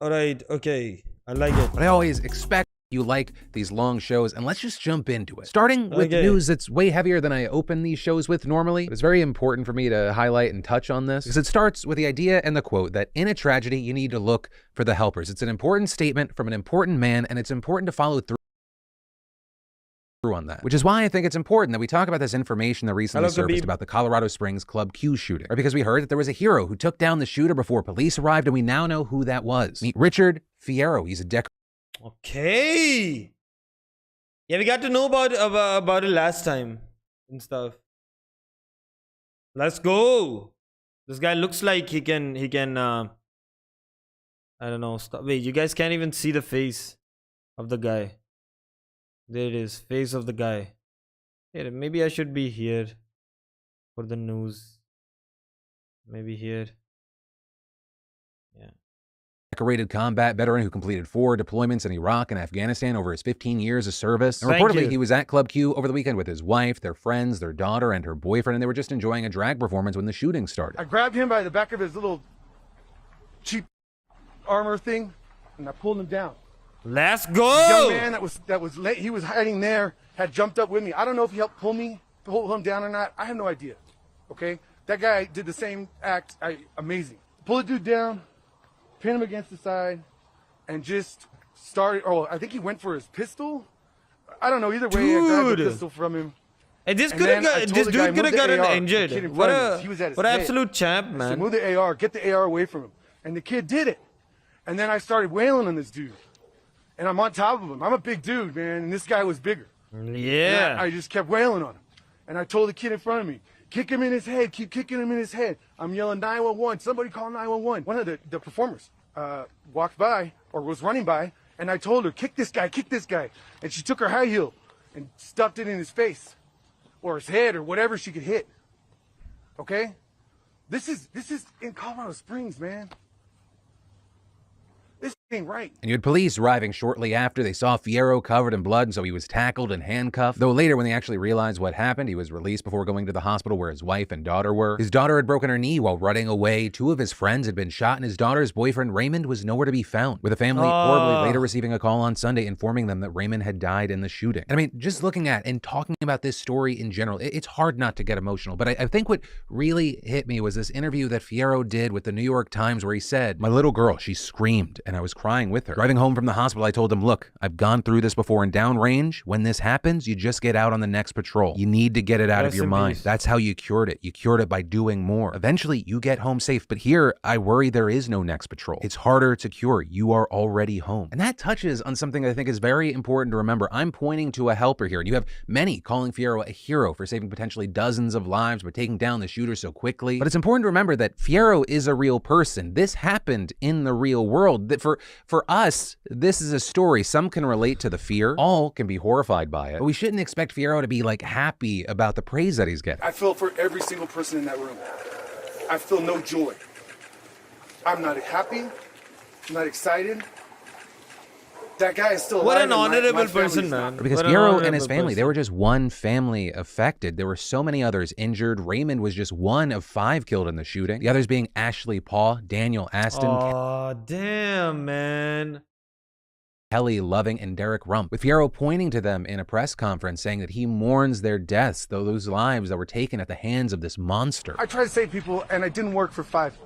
Alright, okay. I like it. But I always expect you like these long shows, and let's just jump into it. Starting with Okay. news that's way heavier than I open these shows with normally. It's very important for me to highlight and touch on this because it starts with the idea and the quote that in a tragedy, you need to look for the helpers. It's an important statement from an important man, and it's important to follow through on that, which is why I think it's important that we talk about this information that recently surfaced about the Colorado Springs Club Q shooting, or because we heard that there was a hero who took down the shooter before police arrived, and we now know who that was. Meet Richard Fierro. He's a Okay. Yeah, we got to know about it last time and stuff. Let's go. This guy looks like he can I don't know. Stop. Wait, you guys can't even see the face of the guy. There it is. Face of the guy. Here, maybe I should be here for the news. Maybe here. Yeah. decorated combat veteran who completed 4 deployments in Iraq and Afghanistan over his 15 years of service. And reportedly, he was at Club Q over the weekend with his wife, their friends, their daughter, and her boyfriend, and they were just enjoying a drag performance when the shooting started. I grabbed him by the back of his little cheap armor thing, and I pulled him down. Let's The go! young man that was late, he was hiding there, had jumped up with me. I don't know if he helped pull him down or not. I have no idea. Okay, that guy did the same act. Amazing. Pull the dude down, pin him against the side, and just started. Oh, I think he went for his pistol. I don't know. Either way, I grabbed the Dude. pistol from him. And this And could have then I got, told this the guy, dude could have "Move the gotten AR." The injured. kid in What front of a us, he was at his what head. absolute champ, I said, man. move the AR, get the AR away from him. And the kid did it. And then I started wailing on this dude. And I'm on top of him. I'm a big dude, man, and this guy was bigger. Yeah. And I just kept wailing on him. And I told the kid in front of me, kick him in his head, keep kicking him in his head. I'm yelling 911, somebody call 911. One of the performers walked by, or was running by, and I told her, kick this guy. And she took her high heel and stuffed it in his face, or his head, or whatever she could hit. Okay? This is in Colorado Springs, man. This ain't right. And you had police arriving shortly after. They saw Fierro covered in blood, and so he was tackled and handcuffed. Though later, when they actually realized what happened, he was released before going to the hospital where his wife and daughter were. His daughter had broken her knee while running away. 2 of his friends had been shot, and his daughter's boyfriend, Raymond, was nowhere to be found, with the family horribly later receiving a call on Sunday informing them that Raymond had died in the shooting. And I mean, just looking at and talking about this story in general, it's hard not to get emotional. But I think what really hit me was this interview that Fierro did with the New York Times where he said, "My little girl, she screamed, and I was crying with her. Driving home from the hospital, I told him, look, I've gone through this before in downrange. When this happens, you just get out on the next patrol. You need to get it out of your mind. That's how you cured it. You cured it by doing more. Eventually, you get home safe. But here, I worry there is no next patrol. It's harder to cure. You are already home." And that touches on something I think is very important to remember. I'm pointing to a helper here, and you have many calling Fierro a hero for saving potentially dozens of lives by taking down the shooter so quickly. But it's important to remember that Fierro is a real person. This happened in the real world. That for us, this is a story. Some can relate to the fear. All can be horrified by it. But we shouldn't expect Fierro to be like happy about the praise that he's getting. I feel for every single person in that room. I feel no joy. I'm not happy. I'm not excited. That guy is still alive. What an and my honorable family's person, not. man. Because What an Fierro and honorable his family, they person. were just one family affected. There were so many others injured. Raymond was just one of 5 killed in the shooting. The others being Ashley Paw, Daniel Aston, Oh, damn, man. Kelly Loving, and Derek Rump, with Fierro pointing to them in a press conference saying that he mourns their deaths, though those lives that were taken at the hands of this monster. I try to save people, and I didn't work for 5.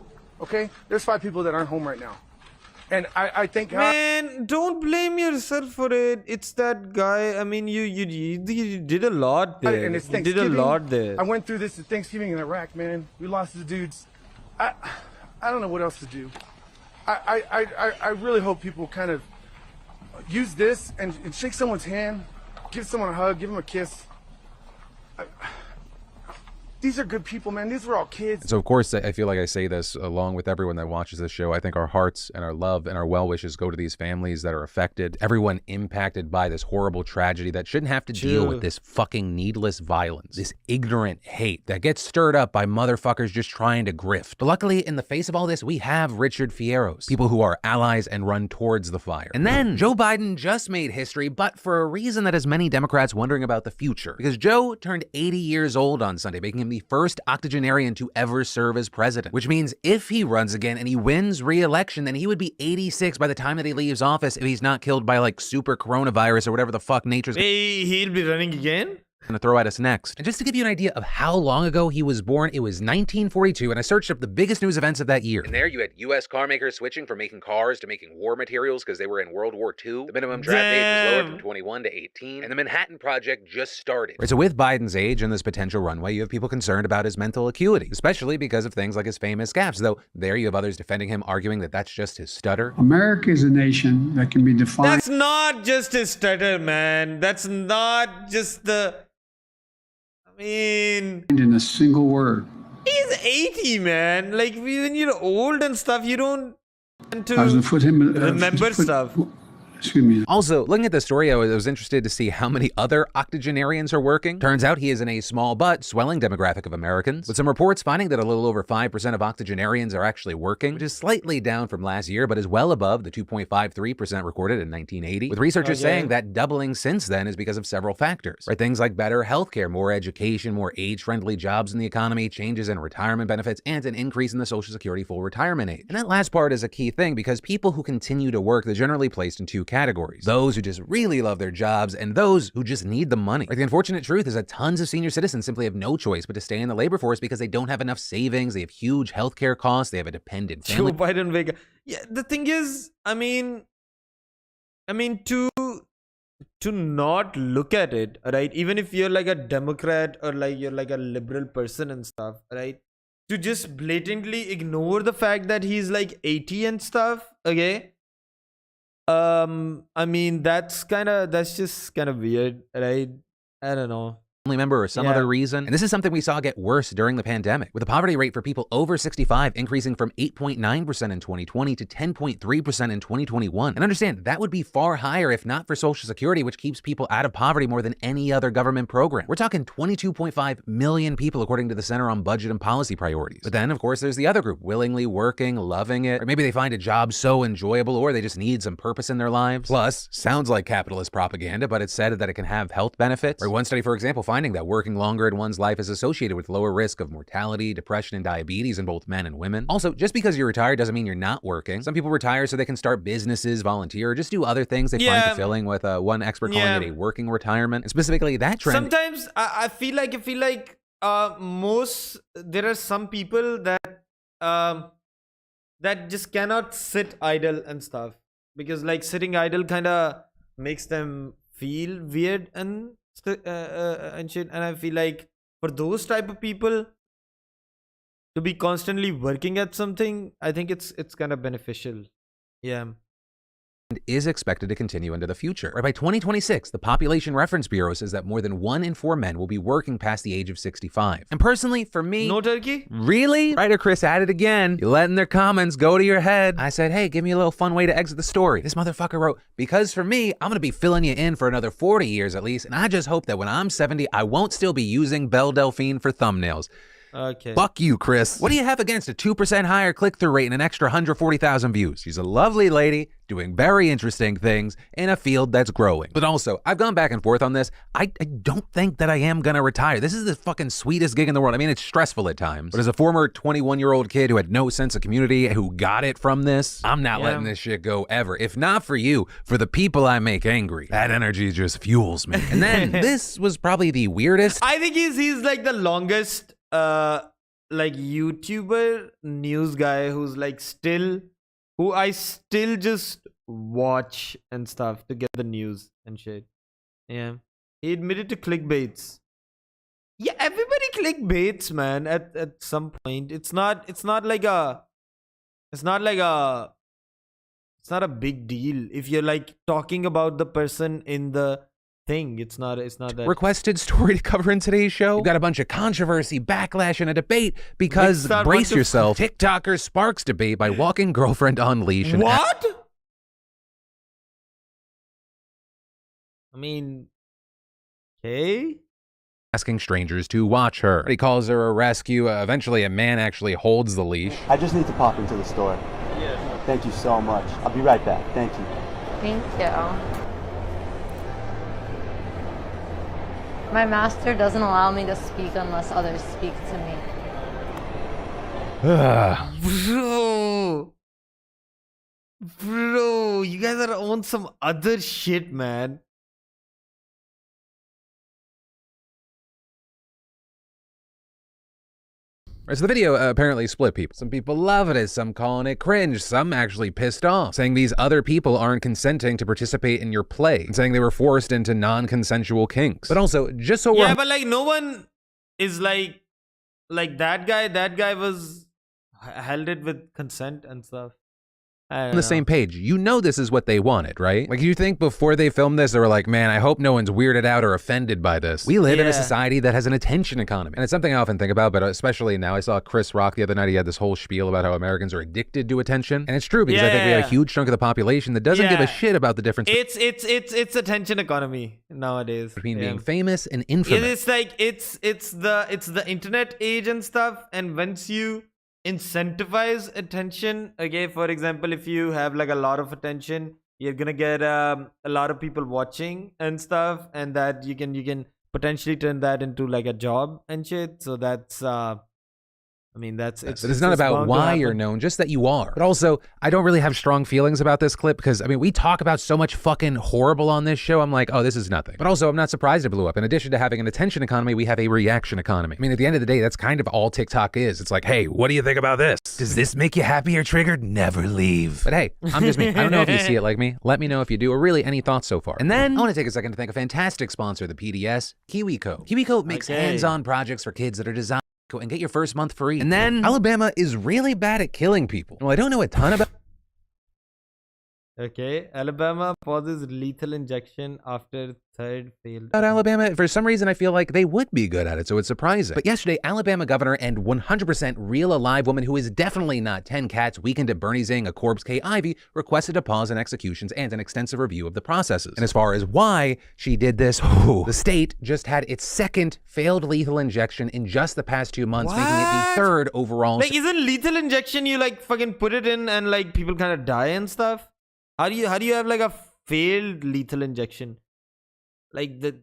Okay? There's 5 people that aren't home right now. And I think... Man, don't blame yourself for it. It's that guy. I mean, you did a lot there. And it's You did a Thanksgiving. lot there. I went through this at Thanksgiving in Iraq, man. We lost the dudes. I don't know what else to do. I really hope people kind of use this and shake someone's hand, give someone a hug, give them a kiss. These are good people, man. These were all kids. So, of course, I feel like I say this along with everyone that watches this show. I think our hearts and our love and our well wishes go to these families that are affected, everyone impacted by this horrible tragedy that shouldn't have to deal with this fucking needless violence, this ignorant hate that gets stirred up by motherfuckers just trying to grift. But luckily, in the face of all this, we have Richard Fierros, people who are allies and run towards the fire. And then Joe Biden just made history, but for a reason that has many Democrats wondering about the future. Because Joe turned 80 years old on Sunday, making him the first octogenarian to ever serve as president, which means if he runs again and he wins re-election, then he would be 86 by the time that he leaves office if he's not killed by like super coronavirus or whatever the fuck nature's He'll be running again? gonna throw at us next. And just to give you an idea of how long ago he was born, it was 1942, and I searched up the biggest news events of that year. And there you had U.S. car makers switching from making cars to making war materials because they were in World War II. The minimum draft age was lowered from 21 to 18, and the Manhattan Project just started. Right, so with Biden's age and this potential runway, you have people concerned about his mental acuity, especially because of things like his famous gaffes, though there you have others defending him, arguing that that's just his stutter. America is a nation that can be defined That's not just his stutter, man. That's not just the... I mean... in a single word. He's 80, man. Like, when you're old and stuff, you don't tend to I was going to put him remember stuff. Excuse me. Also, looking at the story, I was interested to see how many other octogenarians are working. Turns out he is in a small but swelling demographic of Americans, with some reports finding that a little over 5% of octogenarians are actually working, which is slightly down from last year, but is well above the 2.53% recorded in 1980, with researchers saying that doubling since then is because of several factors, right? Things like better healthcare, more education, more age-friendly jobs in the economy, changes in retirement benefits, and an increase in the Social Security full retirement age. And that last part is a key thing because people who continue to work, they're generally placed in 2 categories. Those who just really love their jobs and those who just need the money. Like, the unfortunate truth is that tons of senior citizens simply have no choice but to stay in the labor force because they don't have enough savings, they have huge healthcare costs, they have a dependent family. Joe Biden, Vega. Yeah, the thing is, I mean, I mean, to not look at it, right? Even if you're like a Democrat or like you're like a liberal person and stuff, right? To just blatantly ignore the fact that he's like 80 and stuff, okay? I mean, that's just kind of weird, right? I don't know. member or some Yeah. other reason. And this is something we saw get worse during the pandemic, with the poverty rate for people over 65 increasing from 8.9% in 2020 to 10.3% in 2021. And understand, that would be far higher if not for Social Security, which keeps people out of poverty more than any other government program. We're talking 22.5 million people, according to the Center on Budget and Policy Priorities. But then, of course, there's the other group, willingly working, loving it, or maybe they find a job so enjoyable, or they just need some purpose in their lives. Plus, sounds like capitalist propaganda, but it's said that it can have health benefits. Or one study, for example, finding that working longer in one's life is associated with lower risk of mortality, depression, and diabetes in both men and women. Also, just because you're retired doesn't mean you're not working. Some people retire so they can start businesses, volunteer, or just do other things they find Yeah. fulfilling, with one expert calling Yeah. it a working retirement. And specifically, that trend Sometimes I feel like there are some people that just cannot sit idle and stuff, because like sitting idle kind of makes them feel weird and shit. And I feel like for those type of people to be constantly working at something, I think it's kind of beneficial. Yeah. is expected to continue into the future. Right, by 2026, the Population Reference Bureau says that more than 1 in 4 men will be working past the age of 65. And personally, for me, No turkey? really? Writer Chris at it again. You're letting their comments go to your head. I said, hey, give me a little fun way to exit the story. This motherfucker wrote, because for me, I'm gonna be filling you in for another 40 years at least, and I just hope that when I'm 70, I won't still be using Belle Delphine for thumbnails. Okay. Fuck you, Chris. What do you have against a 2% higher click-through rate and an extra 140,000 views? She's a lovely lady doing very interesting things in a field that's growing. But also, I've gone back and forth on this. I don't think that I am gonna retire. This is the fucking sweetest gig in the world. I mean, it's stressful at times. But as a former 21-year-old kid who had no sense of community, who got it from this, I'm not letting this shit go ever. If not for you, for the people I make angry. That energy just fuels me. And then, this was probably the weirdest. I think he's like the longest like YouTuber news guy who's like who I still just watch and stuff to get the news and shit. Yeah. He admitted to clickbaits. Yeah, everybody clickbaits, man, at some point. It's not a big deal if you're like talking about the person in the thing. It's not that requested story to cover in today's show. You've got a bunch of controversy, backlash, and a debate because, Mixed out brace bunch of- yourself, TikToker sparks debate by walking girlfriend on leash. And What? I mean, okay. asking strangers to watch her. He calls her a rescue. Eventually, a man actually holds the leash. I just need to pop into the store. Yeah. Thank you so much. I'll be right back. Thank you. Thank you. My master doesn't allow me to speak unless others speak to me. Bro, you guys are on some other shit, man. So the video apparently split people. Some people love it, as some calling it cringe, some actually pissed off, saying these other people aren't consenting to participate in your play, and saying they were forced into non-consensual kinks. But also, just so Yeah, we're but like no one is like that guy. That guy was held it with consent and stuff. I don't on the know. same page, you know this is what they wanted, right? Like, you think before they filmed this, they were like, man, I hope no one's weirded out or offended by this. We live in a Yeah. society that has an attention economy. And it's something I often think about, but especially now. I saw Chris Rock the other night. He had this whole spiel about how Americans are addicted to attention. And it's true, because I think we have a Yeah. huge chunk of the population that doesn't give a Yeah. shit about the difference It's attention economy nowadays. between Yeah. being famous and infamous. It's like it's the internet age and stuff, and once you incentivize attention, okay, for example, if you have like a lot of attention, you're gonna get a lot of people watching and stuff, and that you can potentially turn that into like a job and shit. So that's I I mean, that's It's not about bound to why you're happen. known, just that you are. But also, I don't really have strong feelings about this clip because, I mean, we talk about so much fucking horrible on this show. I'm like, oh, this is nothing. But also, I'm not surprised it blew up. In addition to having an attention economy, we have a reaction economy. I mean, at the end of the day, that's kind of all TikTok is. It's like, hey, what do you think about this? Does this make you happy or triggered? Never leave. But hey, I'm just me. I don't know if you see it like me. Let me know if you do, or really any thoughts so far. And then I want to take a second to thank a fantastic sponsor of the PDS, KiwiCo. KiwiCo makes Okay. hands-on projects for kids that are designed and get your first month free. And then Alabama is really bad at killing people. Well, I don't know a ton about Okay, Alabama pauses lethal injection after third failed. Alabama. For some reason, I feel like they would be good at it, so it's surprising. But yesterday, Alabama governor and 100% real alive woman who is definitely not 10 cats weekend at Bernie Zing, a Corbs K. Ivy, requested a pause in executions and an extensive review of the processes. And as far as why she did this, the state just had its second failed lethal injection in just the past 2 months, making it the What? third overall. Like, isn't lethal injection you like fucking put it in and like people kind of die and stuff? How do you have like a failed lethal injection? Like the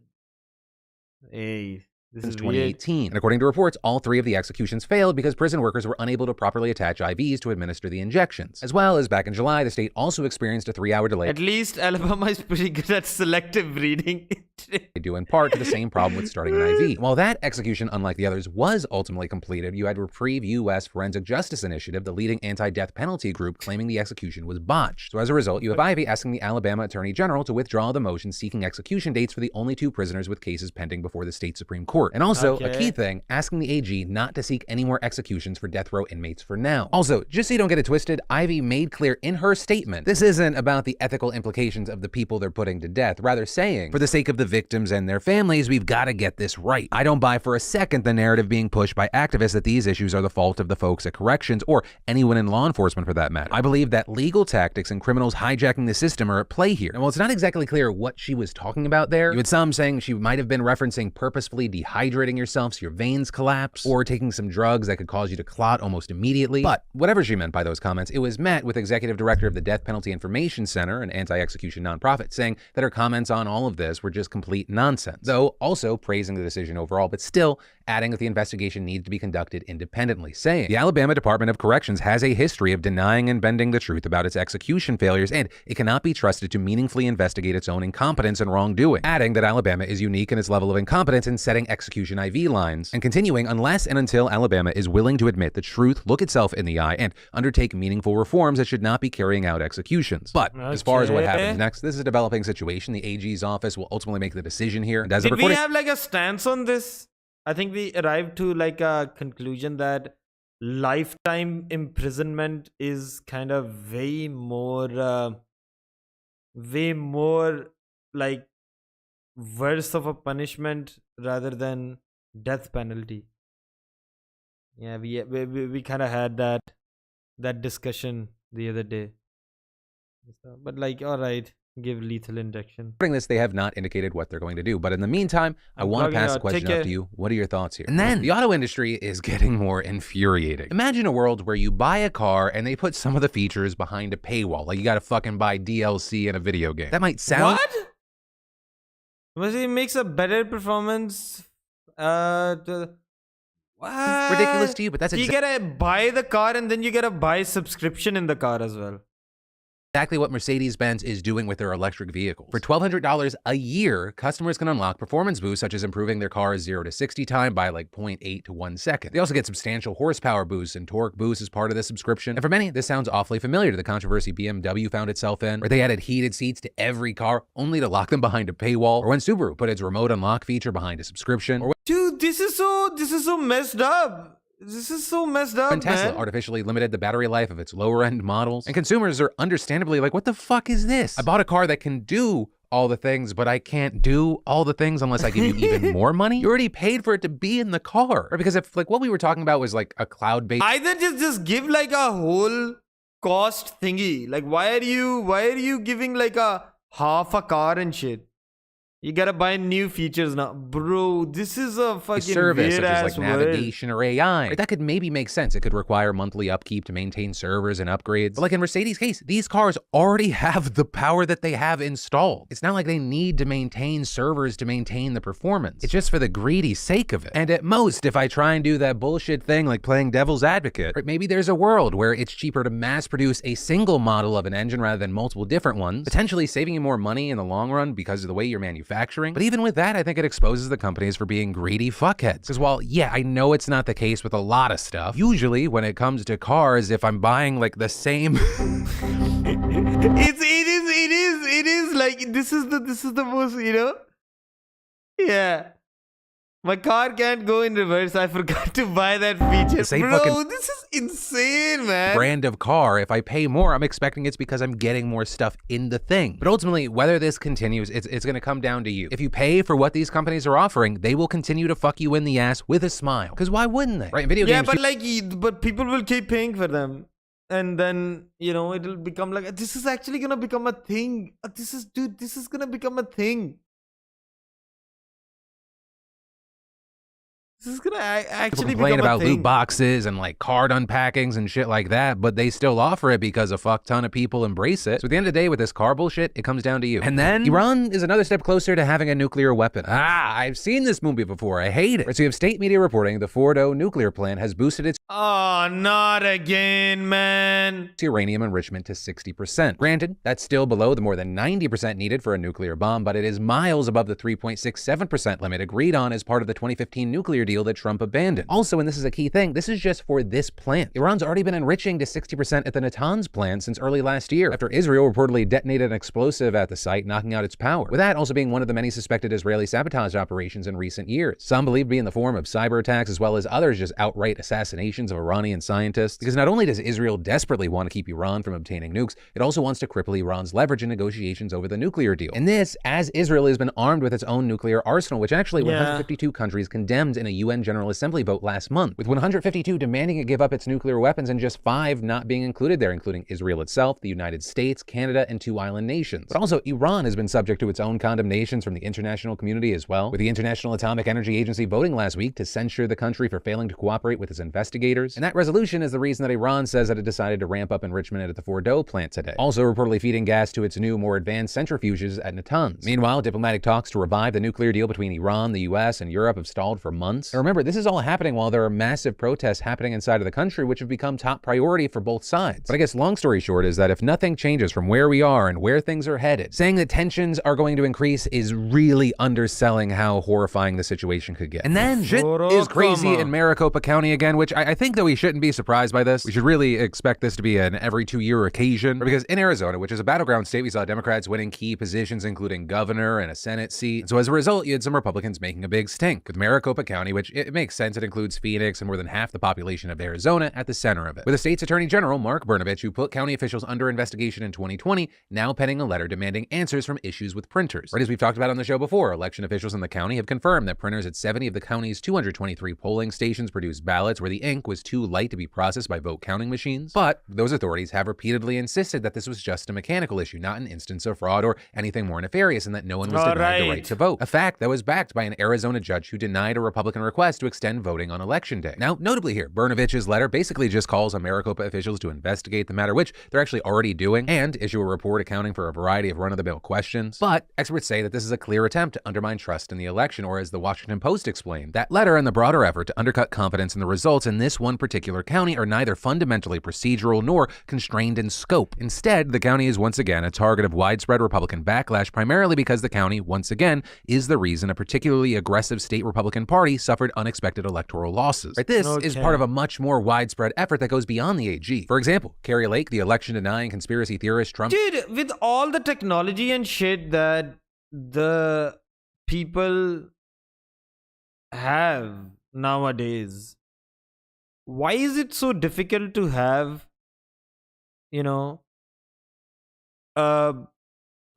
hey, this Since is weird. 2018. And according to reports, all 3 of the executions failed because prison workers were unable to properly attach IVs to administer the injections. As well as back in July, the state also experienced a 3-hour delay At least Alabama is pretty good at selective reading. due in part to the same problem with starting an IV. While that execution, unlike the others, was ultimately completed, you had Reprieve U.S. Forensic Justice Initiative, the leading anti-death penalty group, claiming the execution was botched. So as a result, you have Ivy asking the Alabama Attorney General to withdraw the motion seeking execution dates for the only 2 prisoners with cases pending before the state Supreme Court. And also, a Okay. key thing, asking the AG not to seek any more executions for death row inmates for now. Also, just so you don't get it twisted, Ivy made clear in her statement, this isn't about the ethical implications of the people they're putting to death, rather saying, for the sake of the victims and their families, we've got to get this right. I don't buy for a second the narrative being pushed by activists that these issues are the fault of the folks at corrections or anyone in law enforcement for that matter. I believe that legal tactics and criminals hijacking the system are at play here. And while it's not exactly clear what she was talking about there, you had some saying she might have been referencing purposefully dehydrating yourself so your veins collapse, or taking some drugs that could cause you to clot almost immediately. But whatever she meant by those comments, it was met with Executive Director of the Death Penalty Information Center, an anti-execution nonprofit, saying that her comments on all of this were just complete nonsense. Though also praising the decision overall, but still adding that the investigation needs to be conducted independently, saying the Alabama Department of Corrections has a history of denying and bending the truth about its execution failures, and it cannot be trusted to meaningfully investigate its own incompetence and wrongdoing, adding that Alabama is unique in its level of incompetence in setting execution IV lines, and continuing unless and until Alabama is willing to admit the truth, look itself in the eye, and undertake meaningful reforms, it should not be carrying out executions. But as far as what happens next, this is a developing situation. The AG's office will ultimately make the decision here. And as of Did we recording, have like a stance on this? I think we arrived to like a conclusion that lifetime imprisonment is kind of way more like worse of a punishment rather than death penalty. Yeah, we kind of had that discussion the other day. But like, all right, give lethal injection. this, they have not indicated what they're going to do. But in the meantime, I I'm want to logging pass the out. question Take off care. to you. What are your thoughts here? And then the auto industry is getting more infuriating. Imagine a world where you buy a car and they put some of the features behind a paywall. Like you got to fucking buy DLC in a video game. That might sound What? Was it makes a better performance? What? ridiculous to you, but that's You gotta buy the car and then you gotta buy subscription in the car as well. exactly what Mercedes-Benz is doing with their electric vehicles. For $1,200 a year, customers can unlock performance boosts such as improving their car's 0 to 60 time by like 0.8 to 1 second. They also get substantial horsepower boosts and torque boosts as part of the subscription. And for many, this sounds awfully familiar to the controversy BMW found itself in, where they added heated seats to every car only to lock them behind a paywall, or when Subaru put its remote unlock feature behind a subscription, or Dude, this is so messed up. This is so messed up, when Tesla man. artificially limited the battery life of its lower-end models. And consumers are understandably like, what the fuck is this? I bought a car that can do all the things, but I can't do all the things unless I give you even more money. You already paid for it to be in the car. Or because if like what we were talking about was like a cloud-based Either just give like a whole cost thingy. Like why are you giving like a half a car and shit? You gotta buy new features now. Bro, this is a fucking service weird such as ass like navigation or AI. Right? That could maybe make sense. It could require monthly upkeep to maintain servers and upgrades. But like in Mercedes' case, these cars already have the power that they have installed. It's not like they need to maintain servers to maintain the performance. It's just for the greedy sake of it. And at most, if I try and do that bullshit thing like playing devil's advocate, right, maybe there's a world where it's cheaper to mass produce a single model of an engine rather than multiple different ones, potentially saving you more money in the long run because of the way you're manufacturing. But even with that, I think it exposes the companies for being greedy fuckheads. Because while, yeah, I know it's not the case with a lot of stuff, usually when it comes to cars, if I'm buying like the same... it is like, this is the most, you know? Yeah. My car can't go in reverse. I forgot to buy that feature. Same Bro, fucking this is insane, man. brand of car, if I pay more, I'm expecting it's because I'm getting more stuff in the thing. But ultimately, whether this continues, it's going to come down to you. If you pay for what these companies are offering, they will continue to fuck you in the ass with a smile. Because why wouldn't they? Right? In video Yeah, games, but like, but people will keep paying for them. And then, you know, it'll become like, this is actually gonna become a thing. This is gonna become a thing. This is gonna people actually complain become a about thing. loot boxes and like card unpackings and shit like that, but they still offer it because a fuck ton of people embrace it. So at the end of the day, with this car bullshit, it comes down to you. And then Iran is another step closer to having a nuclear weapon. I've seen this movie before. I hate it. So you have state media reporting the Fordo nuclear plant has boosted its Oh, not again, man. uranium enrichment to 60%. Granted, that's still below the more than 90% needed for a nuclear bomb, but it is miles above the 3.67% limit agreed on as part of the 2015 nuclear deal that Trump abandoned. Also, and this is a key thing, this is just for this plant. Iran's already been enriching to 60% at the Natanz plant since early last year, after Israel reportedly detonated an explosive at the site, knocking out its power. With that also being one of the many suspected Israeli sabotage operations in recent years. Some believed to be in the form of cyber attacks, as well as others just outright assassinations of Iranian scientists. Because not only does Israel desperately want to keep Iran from obtaining nukes, it also wants to cripple Iran's leverage in negotiations over the nuclear deal. And this, as Israel has been armed with its own nuclear arsenal, which actually 152 countries condemned in a UN General Assembly vote last month, with 152 demanding it give up its nuclear weapons and just 5 not being included there, including Israel itself, the United States, Canada, and 2 island nations. But also, Iran has been subject to its own condemnations from the international community as well, with the International Atomic Energy Agency voting last week to censure the country for failing to cooperate with its investigators. And that resolution is the reason that Iran says that it decided to ramp up enrichment at the Fordo plant today, also reportedly feeding gas to its new, more advanced centrifuges at Natanz. Meanwhile, diplomatic talks to revive the nuclear deal between Iran, the US, and Europe have stalled for months. And remember, this is all happening while there are massive protests happening inside of the country, which have become top priority for both sides. But I guess long story short is that if nothing changes from where we are and where things are headed, saying that tensions are going to increase is really underselling how horrifying the situation could get. And then shit is crazy in Maricopa County again, which I think that we shouldn't be surprised by this. We should really expect this to be an every 2-year occasion, because in Arizona, which is a battleground state, we saw Democrats winning key positions, including governor and a Senate seat. And so as a result, you had some Republicans making a big stink, with Maricopa County, which it makes sense. It includes Phoenix and more than half the population of Arizona at the center of it, with the state's attorney general, Mark Brnovich, who put county officials under investigation in 2020, now penning a letter demanding answers from issues with printers. Right, as we've talked about on the show before, election officials in the county have confirmed that printers at 70 of the county's 223 polling stations produced ballots where the ink was too light to be processed by vote counting machines. But those authorities have repeatedly insisted that this was just a mechanical issue, not an instance of fraud or anything more nefarious, and that no one was denied the right to vote. A fact that was backed by an Arizona judge who denied a Republican request to extend voting on election day. Now, notably here, Brnovich's letter basically just calls on Maricopa officials to investigate the matter, which they're actually already doing, and issue a report accounting for a variety of run-of-the-mill questions. But experts say that this is a clear attempt to undermine trust in the election, or as the Washington Post explained, that letter and the broader effort to undercut confidence in the results in this one particular county are neither fundamentally procedural nor constrained in scope. Instead, the county is once again a target of widespread Republican backlash, primarily because the county, once again, is the reason a particularly aggressive state Republican party suffered unexpected electoral losses. Right, this is part of a much more widespread effort that goes beyond the AG. For example, Carrie Lake, the election-denying conspiracy theorist Trump... Dude, with all the technology and shit that the people have nowadays, why is it so difficult to have, you know,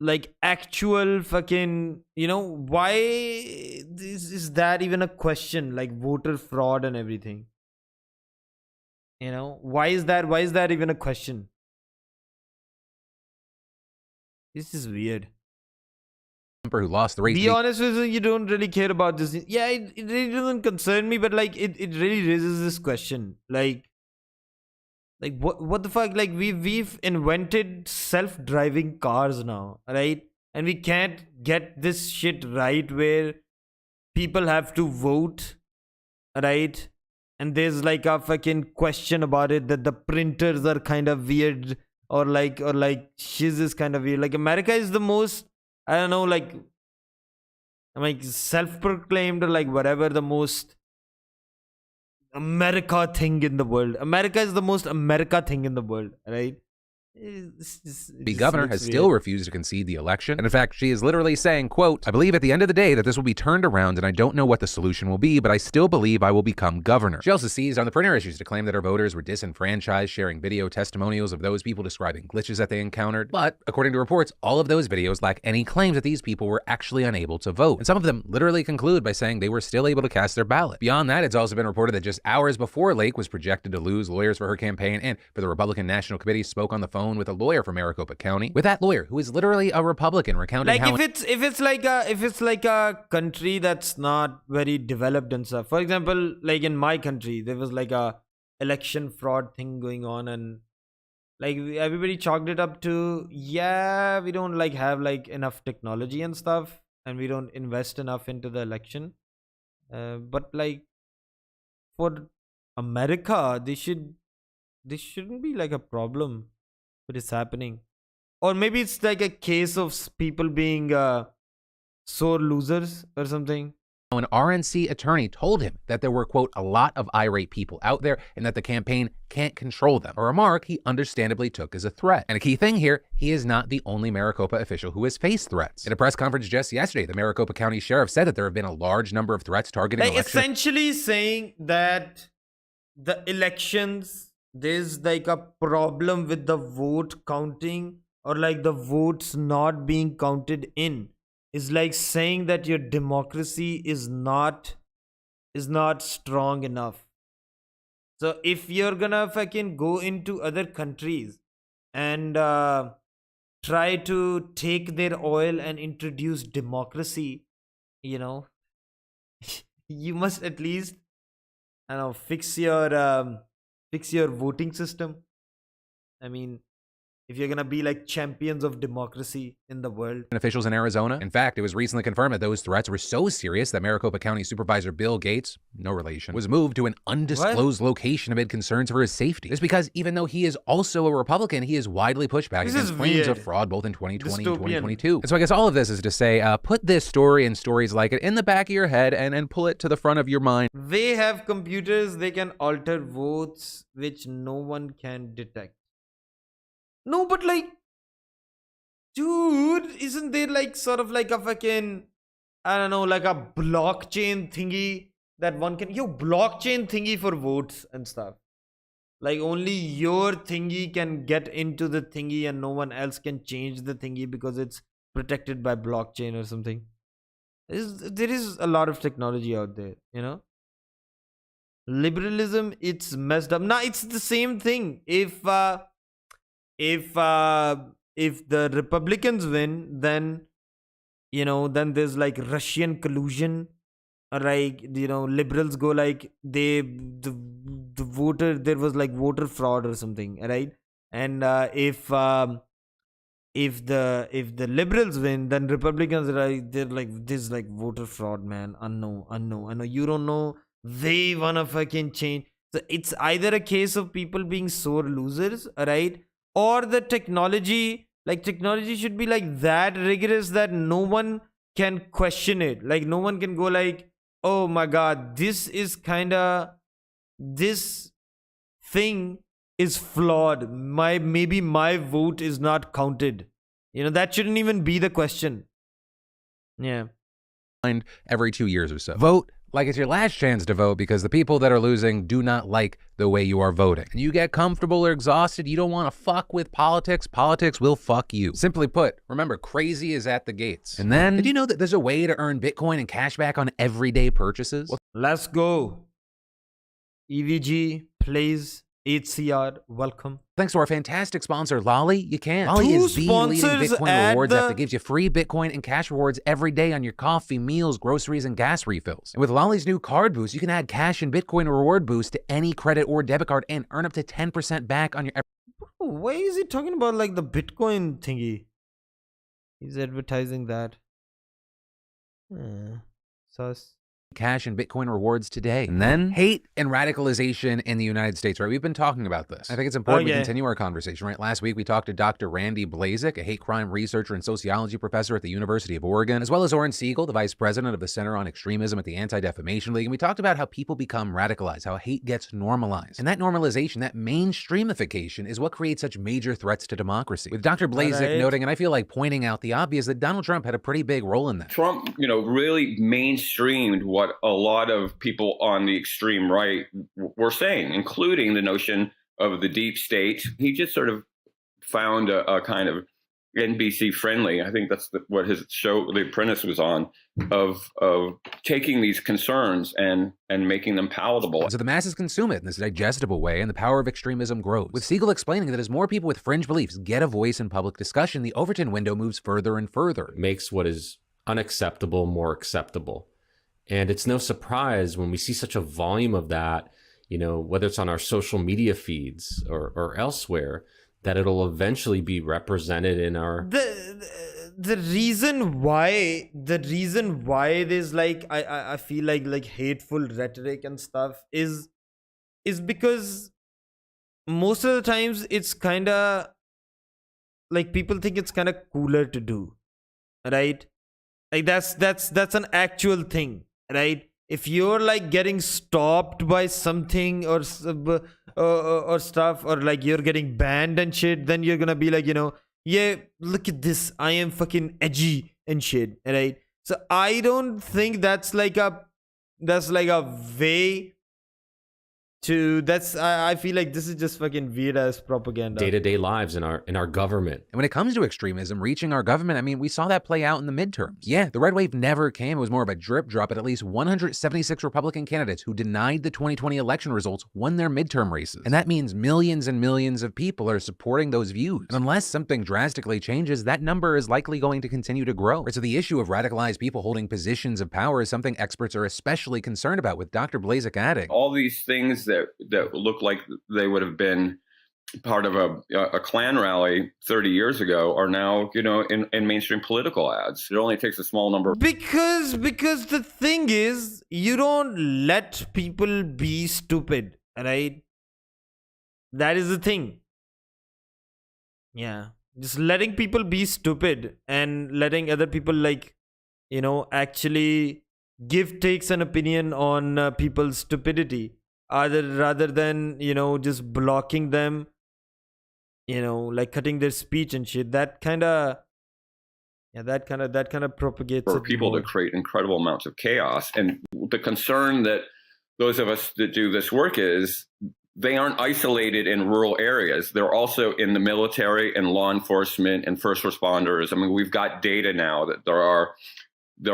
like actual fucking, you know, why is that even a question, like voter fraud and everything? You know, why is that even a question? This is weird. who lost the race. Be honest with you, you don't really care about this. Yeah, it really doesn't concern me, but like it really raises this question. Like what the fuck? Like we've invented self-driving cars now, right? And we can't get this shit right where people have to vote, right? And there's like a fucking question about it that the printers are kind of weird, or like shiz is kind of weird. Like America is the most, I don't know, like self-proclaimed or like whatever, the most America thing in the world. America is the most America thing in the world, right? The governor has still refused to concede the election. And in fact, she is literally saying, quote, "I believe at the end of the day that this will be turned around and I don't know what the solution will be, but I still believe I will become governor." She also seized on the printer issues to claim that her voters were disenfranchised, sharing video testimonials of those people describing glitches that they encountered. But according to reports, all of those videos lack any claims that these people were actually unable to vote. And some of them literally conclude by saying they were still able to cast their ballot. Beyond that, it's also been reported that just hours before Lake was projected to lose, lawyers for her campaign and for the Republican National Committee spoke on the phone with a lawyer from Maricopa County, with that lawyer who is literally a Republican recounting like how if it's like a country that's not very developed and stuff. For example, like in my country, there was like a election fraud thing going on, and like everybody chalked it up to, yeah, we don't like have like enough technology and stuff, and we don't invest enough into the election. But like for America, this shouldn't be like a problem. But it's happening. Or maybe it's like a case of people being sore losers or something. an RNC attorney told him that there were, quote, a lot of irate people out there and that the campaign can't control them, a remark he understandably took as a threat. And a key thing here, he is not the only Maricopa official who has faced threats. In a press conference just yesterday, the Maricopa County Sheriff said that there have been a large number of threats targeting like elections. Essentially saying that the elections, there's like a problem with the vote counting, or like the votes not being counted in, is like saying that your democracy is not strong enough. So if you're gonna fucking go into other countries and try to take their oil and introduce democracy, you know, you must at least, I don't know, fix your voting system. I mean, if you're gonna be like champions of democracy in the world. Officials in Arizona. In fact, it was recently confirmed that those threats were so serious that Maricopa County Supervisor Bill Gates, no relation, was moved to an undisclosed location amid concerns for his safety. This because even though he is also a Republican, he is widely pushed back against claims of fraud both in 2020 and 2022. And so I guess all of this is to say, put this story and stories like it in the back of your head and pull it to the front of your mind. They have computers, they can alter votes which no one can detect. No, but like, dude, isn't there like sort of like a fucking, I don't know, like a blockchain thingy that one can, blockchain thingy for votes and stuff. Like only your thingy can get into the thingy and no one else can change the thingy because it's protected by blockchain or something. There is a lot of technology out there, you know. Liberalism, it's messed up. Now it's the same thing. If the Republicans win, then, you know, then there's like Russian collusion, or like, you know, liberals go like the voter, there was like voter fraud or something, right? And if the liberals win, then Republicans are like, they're like, this like voter fraud, man. I know, you don't know, they wanna fucking change. So it's either a case of people being sore losers, right? Or the technology should be like that rigorous that no one can question it. Like no one can go like, oh my god, this thing is flawed. Maybe my vote is not counted. You know, that shouldn't even be the question. Yeah. Every 2 years or so. Vote like it's your last chance to vote, because the people that are losing do not like the way you are voting. And you get comfortable or exhausted, you don't want to fuck with politics. Politics will fuck you. Simply put, remember, crazy is at the gates. And then, did you know that there's a way to earn Bitcoin and cash back on everyday purchases? Let's go. EVG plays HCR, welcome. Thanks to our fantastic sponsor, Lolly, you can. Lolly Two is the leading sponsors Bitcoin at rewards app the- that gives you free Bitcoin and cash rewards every day on your coffee, meals, groceries, and gas refills. And with Lolly's new card boost, you can add cash and Bitcoin reward boost to any credit or debit card and earn up to 10% back on your Why is he talking about like the Bitcoin thingy? He's advertising that. Sus. cash and Bitcoin rewards today. And then hate and radicalization in the United States, right? We've been talking about this. I think it's important we continue our conversation, right? Last week, we talked to Dr. Randy Blazek, a hate crime researcher and sociology professor at the University of Oregon, as well as Oren Siegel, the vice president of the Center on Extremism at the Anti-Defamation League. And we talked about how people become radicalized, how hate gets normalized. And that normalization, that mainstreamification is what creates such major threats to democracy. With Dr. Blazek noting, and I feel like pointing out the obvious, that Donald Trump had a pretty big role in that. Trump, really mainstreamed what a lot of people on the extreme right were saying, including the notion of the deep state. He just sort of found a kind of NBC friendly, I think that's what his show, The Apprentice, was on, of taking these concerns and making them palatable. So the masses consume it in this digestible way, and the power of extremism grows. With Siegel explaining that as more people with fringe beliefs get a voice in public discussion, the Overton window moves further and further. It makes what is unacceptable more acceptable. And it's no surprise when we see such a volume of that, whether it's on our social media feeds or elsewhere, that it'll eventually be represented in our... The reason why there's I feel like hateful rhetoric and stuff is because most of the times it's kind of like people think it's kind of cooler to do, right? Like that's an actual thing, right? If you're like getting stopped by something or stuff, or like you're getting banned and shit, then you're gonna be like, yeah, look at this, I am fucking edgy and shit, right? So I don't think that's like a way to, I feel like this is just fucking weird ass propaganda. Day-to-day lives in our government. And when it comes to extremism reaching our government, I mean, we saw that play out in the midterms. Yeah, the red wave never came. It was more of a drip drop, at least 176 Republican candidates who denied the 2020 election results won their midterm races. And that means millions and millions of people are supporting those views. And unless something drastically changes, that number is likely going to continue to grow. So the issue of radicalized people holding positions of power is something experts are especially concerned about, with Dr. Blazek adding, all these things that look like they would have been part of a Klan rally 30 years ago are now, in mainstream political ads. It only takes a small number. Because the thing is, you don't let people be stupid, right? That is the thing. Yeah. Just letting people be stupid and letting other people actually takes an opinion on people's stupidity. Rather than just blocking them, like cutting their speech and shit. That kind of propagates for it people more. To create incredible amounts of chaos. And the concern that those of us that do this work is, they aren't isolated in rural areas. They're also in the military and law enforcement and first responders. I mean, we've got data now that there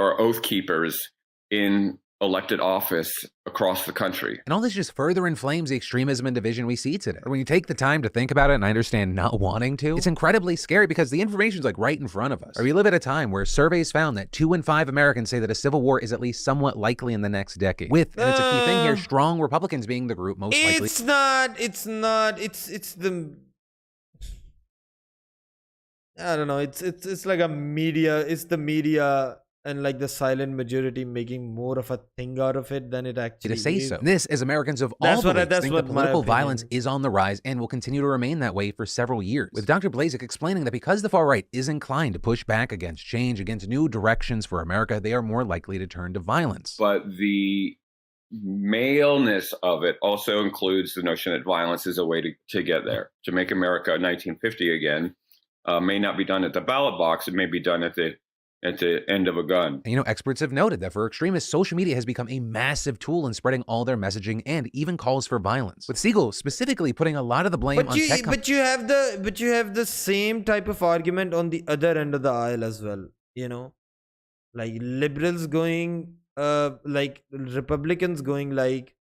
are oath keepers in elected office across the country. And all this just further inflames the extremism and division we see today. When you take the time to think about it, and I understand not wanting to, it's incredibly scary because the information's like right in front of us. We live at a time where surveys found that 2 in 5 Americans say that a civil war is at least somewhat likely in the next decade. With, and it's a key thing here, strong Republicans being the group most likely. It's the, I don't know, it's like a media, it's the media and like the silent majority making more of a thing out of it than it actually to say is. so. This, as Americans of all beliefs, think that political violence is on the rise and will continue to remain that way for several years. With Dr. Blazek explaining that because the far right is inclined to push back against change, against new directions for America, they are more likely to turn to violence. But the maleness of it also includes the notion that violence is a way to get there. To make America 1950 again may not be done at the ballot box. It may be done at the end of a gun. And, experts have noted that for extremists, social media has become a massive tool in spreading all their messaging and even calls for violence. With Siegel specifically putting a lot of the blame on tech companies. But you have the same type of argument on the other end of the aisle as well. Like liberals going, like Republicans going like,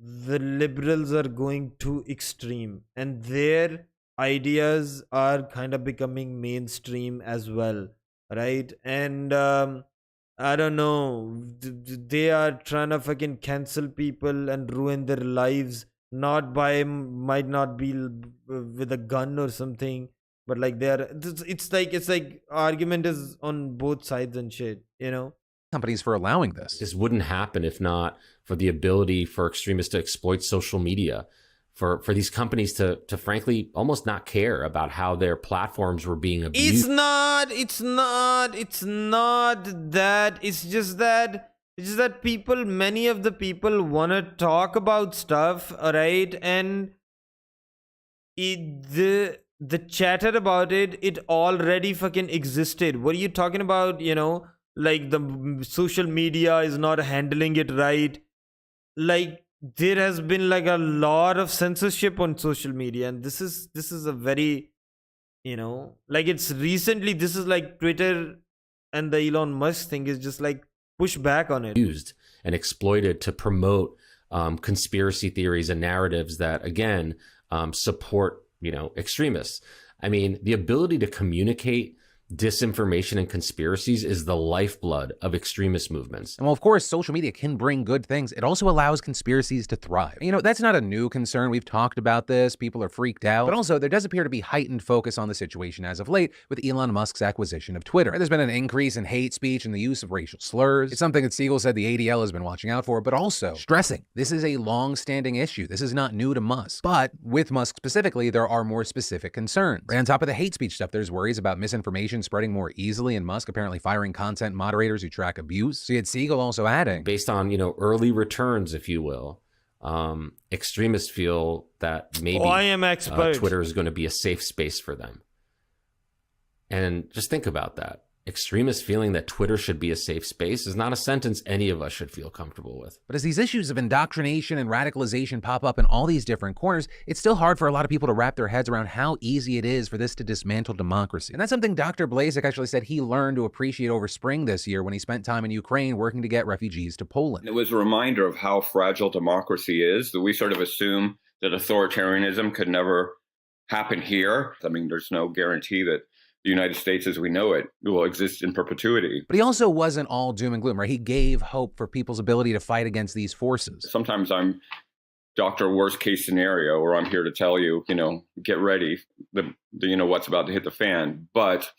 the liberals are going too extreme and their ideas are kind of becoming mainstream as well, right? And I don't know, they are trying to fucking cancel people and ruin their lives, not by, might not be with a gun or something, but like they're, it's like argument is on both sides and shit, you know? Companies for allowing this. This wouldn't happen if not for the ability for extremists to exploit social media, for these companies to frankly almost not care about how their platforms were being abused. It's not that. It's just that people, many of the people want to talk about stuff, right? And the chatter about it already fucking existed. What are you talking about? You know, like the social media is not handling it right. Like there has been like a lot of censorship on social media, and this is a very, you know, like it's recently, this is like Twitter and the Elon Musk thing is just like push back on it. Used and exploited to promote conspiracy theories and narratives that again support, you know, extremists. I mean, the ability to communicate disinformation and conspiracies is the lifeblood of extremist movements. And while, of course, social media can bring good things, it also allows conspiracies to thrive. You know, that's not a new concern. We've talked about this. People are freaked out. But also, there does appear to be heightened focus on the situation as of late with Elon Musk's acquisition of Twitter. There's been an increase in hate speech and the use of racial slurs. It's something that Siegel said the ADL has been watching out for, but also stressing this is a long-standing issue. This is not new to Musk. But with Musk specifically, there are more specific concerns. Right on top of the hate speech stuff, there's worries about misinformation spreading more easily, and Musk apparently firing content moderators who track abuse. So you had Siegel also adding, based on, you know, early returns, if you will, extremists feel that maybe I am expert. Twitter is going to be a safe space for them. And just think about that. Extremists feeling that Twitter should be a safe space is not a sentence any of us should feel comfortable with. But as these issues of indoctrination and radicalization pop up in all these different corners, it's still hard for a lot of people to wrap their heads around how easy it is for this to dismantle democracy. And that's something Dr. Blazek actually said he learned to appreciate over spring this year when he spent time in Ukraine working to get refugees to Poland. It was a reminder of how fragile democracy is, that we sort of assume that authoritarianism could never happen here. I mean, there's no guarantee that the United States as we know it will exist in perpetuity. But he also wasn't all doom and gloom, right? He gave hope for people's ability to fight against these forces. Sometimes I'm Dr. Worst Case Scenario, where I'm here to tell you, you know, get ready, you know, what's about to hit the fan. But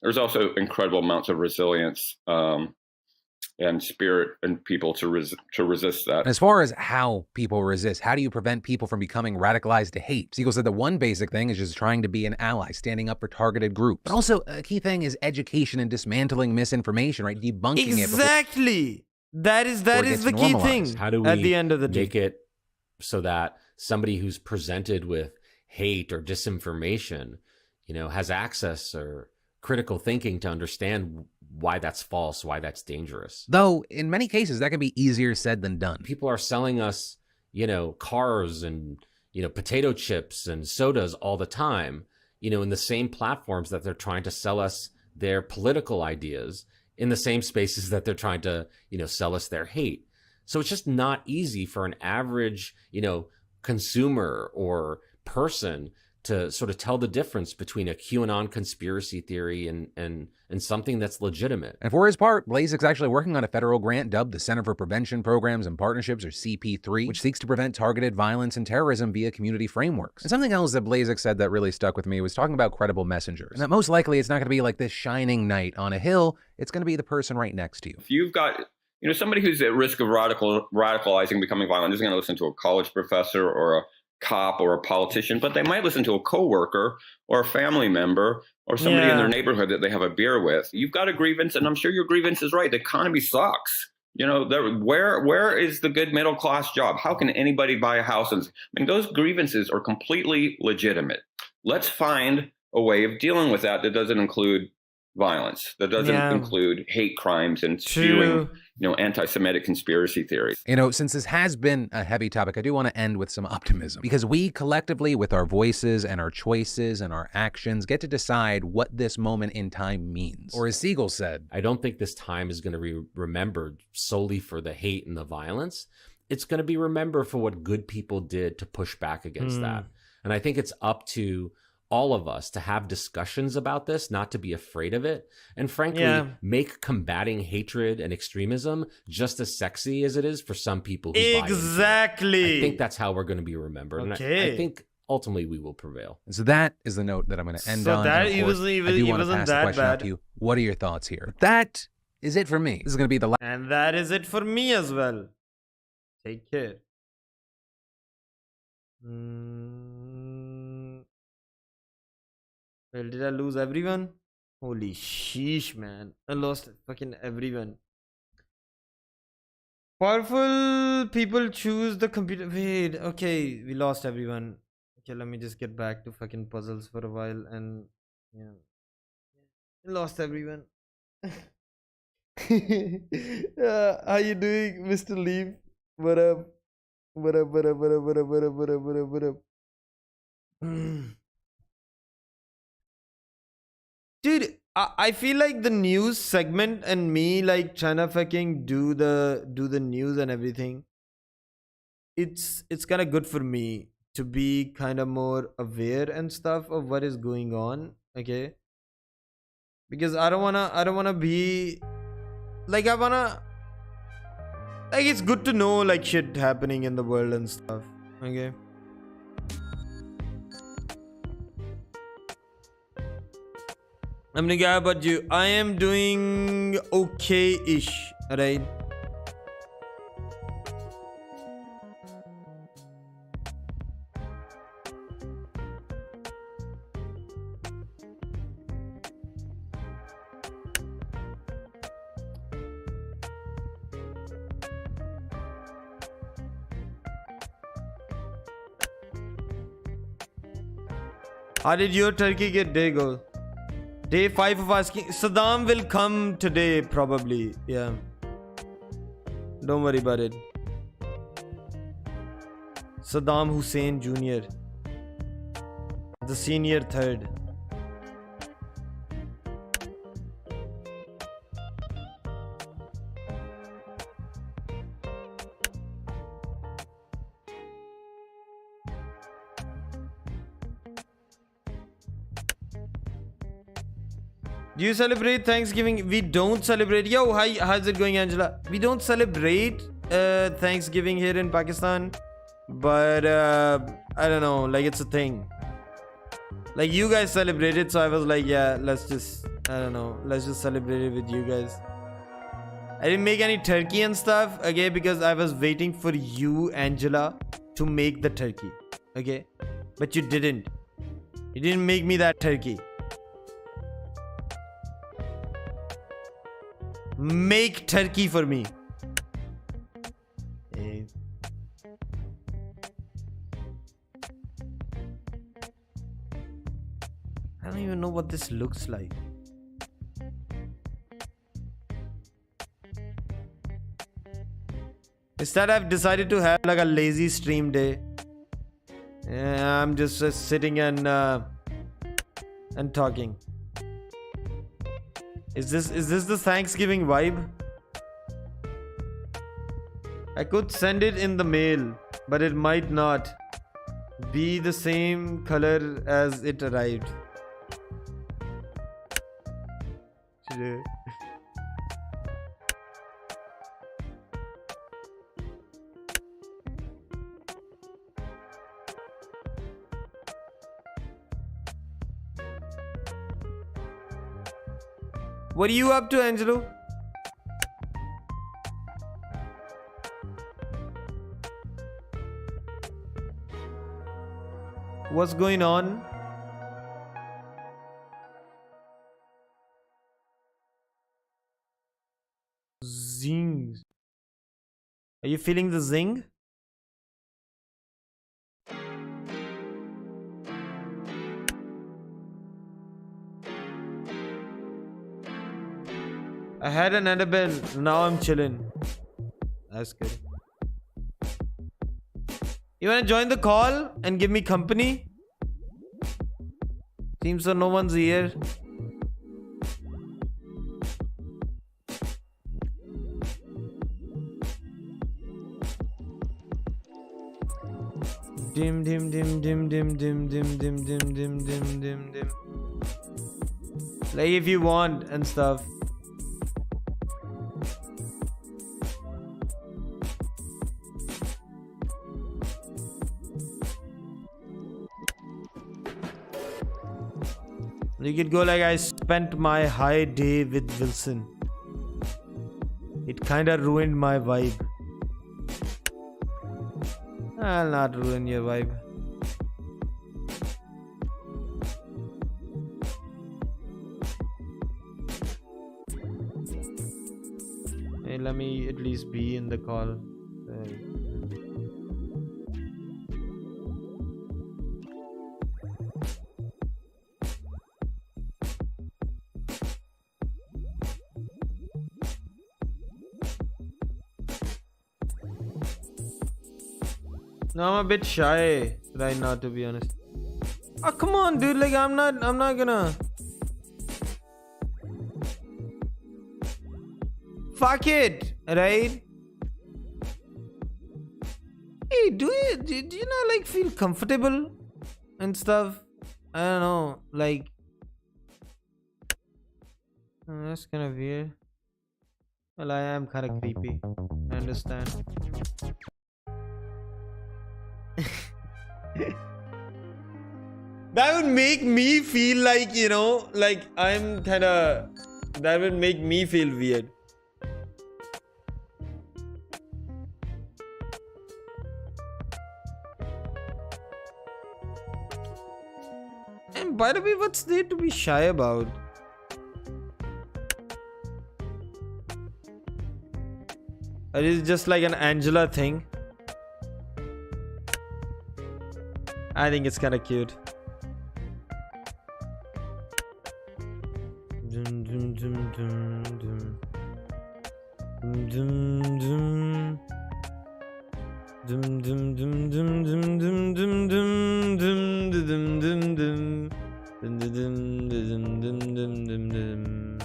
there's also incredible amounts of resilience and spirit and people to resist that. And as far as how people resist, how do you prevent people from becoming radicalized to hate? Siegel said the one basic thing is just trying to be an ally, standing up for targeted groups. But also a key thing is education and dismantling misinformation, right? Debunking it. Exactly. That is the key thing. How do we at the end of the day make it so that somebody who's presented with hate or disinformation, you know, has access or critical thinking to understand why that's false, why that's dangerous? Though in many cases that can be easier said than done. People are selling us, you know, cars and, you know, potato chips and sodas all the time, you know, in the same platforms that they're trying to sell us their political ideas, in the same spaces that they're trying to, you know, sell us their hate. So it's just not easy for an average, you know, consumer or person to sort of tell the difference between a QAnon conspiracy theory and something that's legitimate. And for his part, Blazek's actually working on a federal grant dubbed the Center for Prevention Programs and Partnerships, or CP3, which seeks to prevent targeted violence and terrorism via community frameworks. And something else that Blazek said that really stuck with me was talking about credible messengers. And that most likely it's not going to be like this shining knight on a hill. It's going to be the person right next to you. If you've got, you know, somebody who's at risk of radicalizing, becoming violent, isn't going to listen to a college professor or a cop or a politician, but they might listen to a coworker or a family member or somebody in their neighborhood that they have a beer with. You've got a grievance, and I'm sure your grievance is right. The economy sucks. You know, where is the good middle class job? How can anybody buy a house? And I mean, those grievances are completely legitimate. Let's find a way of dealing with that doesn't include violence, that doesn't include hate crimes and spewing, you know, anti-Semitic conspiracy theories. You know, since this has been a heavy topic, I do want to end with some optimism, because we collectively, with our voices and our choices and our actions, get to decide what this moment in time means. Or as Siegel said, I don't think this time is going to be remembered solely for the hate and the violence. it's going to be remembered for what good people did to push back against that. And I think it's up to all of us to have discussions about this, not to be afraid of it. And frankly, make combating hatred and extremism just as sexy as it is for some people who buy into it. Exactly. I think that's how we're going to be remembered. Okay. And I think ultimately we will prevail. And so that is the note that I'm going to end So on. that And of it course, was- it I do was- want it to wasn't pass the that question out bad. to you. What are your thoughts here? That is it for me. This is going to be the last. And that is it for me as well. Take care. Well, did I lose everyone? Holy sheesh, man. I lost fucking everyone. Powerful people choose the computer. Wait, okay, we lost everyone. Okay, let me just get back to fucking puzzles for a while and yeah. We lost everyone. How you doing, Mr. Leaf? What up? What up, what up, what up, what up, what up, what up, what up, what up? Dude, I feel like the news segment and me like trying to fucking do the news and everything. It's kind of good for me to be kind of more aware and stuff of what is going on, okay? Because I don't wanna be like it's good to know like shit happening in the world and stuff, okay? I'm the guy about you. I am doing okay-ish, right? How did your turkey get day go? Day 5 of asking. Saddam will come today, probably. Yeah. Don't worry about it. Saddam Hussein Jr. The senior third. Do you celebrate Thanksgiving? We don't celebrate. Yo, how's it going, Angela? We don't celebrate Thanksgiving here in Pakistan, but I don't know, like it's a thing. Like you guys celebrate it, so I was like, yeah, let's just celebrate it with you guys. I didn't make any turkey and stuff, okay, because I was waiting for you, Angela, to make the turkey, okay? But you didn't. You didn't make me that turkey. Make turkey for me. Eh. I don't even know what this looks like. Instead, I've decided to have like a lazy stream day. Yeah, I'm just sitting and talking. Is this the Thanksgiving vibe? I could send it in the mail, but it might not be the same color as it arrived. What are you up to, Angelo? What's going on? Zing. Are you feeling the zing? I had an edible, now I'm chilling. That's good. You wanna join the call and give me company? Seems so no one's here. Dim dim dim dim dim dim dim dim dim dim dim dim dim. Like if you want and stuff. You could go like, I spent my high day with Wilson. It kinda ruined my vibe. I'll not ruin your vibe. Hey, let me at least be in the call. No, I'm a bit shy right now, to be honest. Oh, come on, dude. Like, I'm not gonna. Fuck it, right? Hey, do you not like feel comfortable and stuff? I don't know, like. That's kind of weird. Well, I am kind of creepy. I understand. That would make me feel like, you know, like I'm kind of. That would make me feel weird. And by the way, what's there to be shy about? It is just like an Angela thing. I think it's kind of cute. Dum, dum, dum, dum, dum. Dum, dum, dum. Dum, dum, dum, dum, dum, dum, dum, dum, dum, dum, dum, dum. Dum, dum, dum, dum, dum, dum, dum.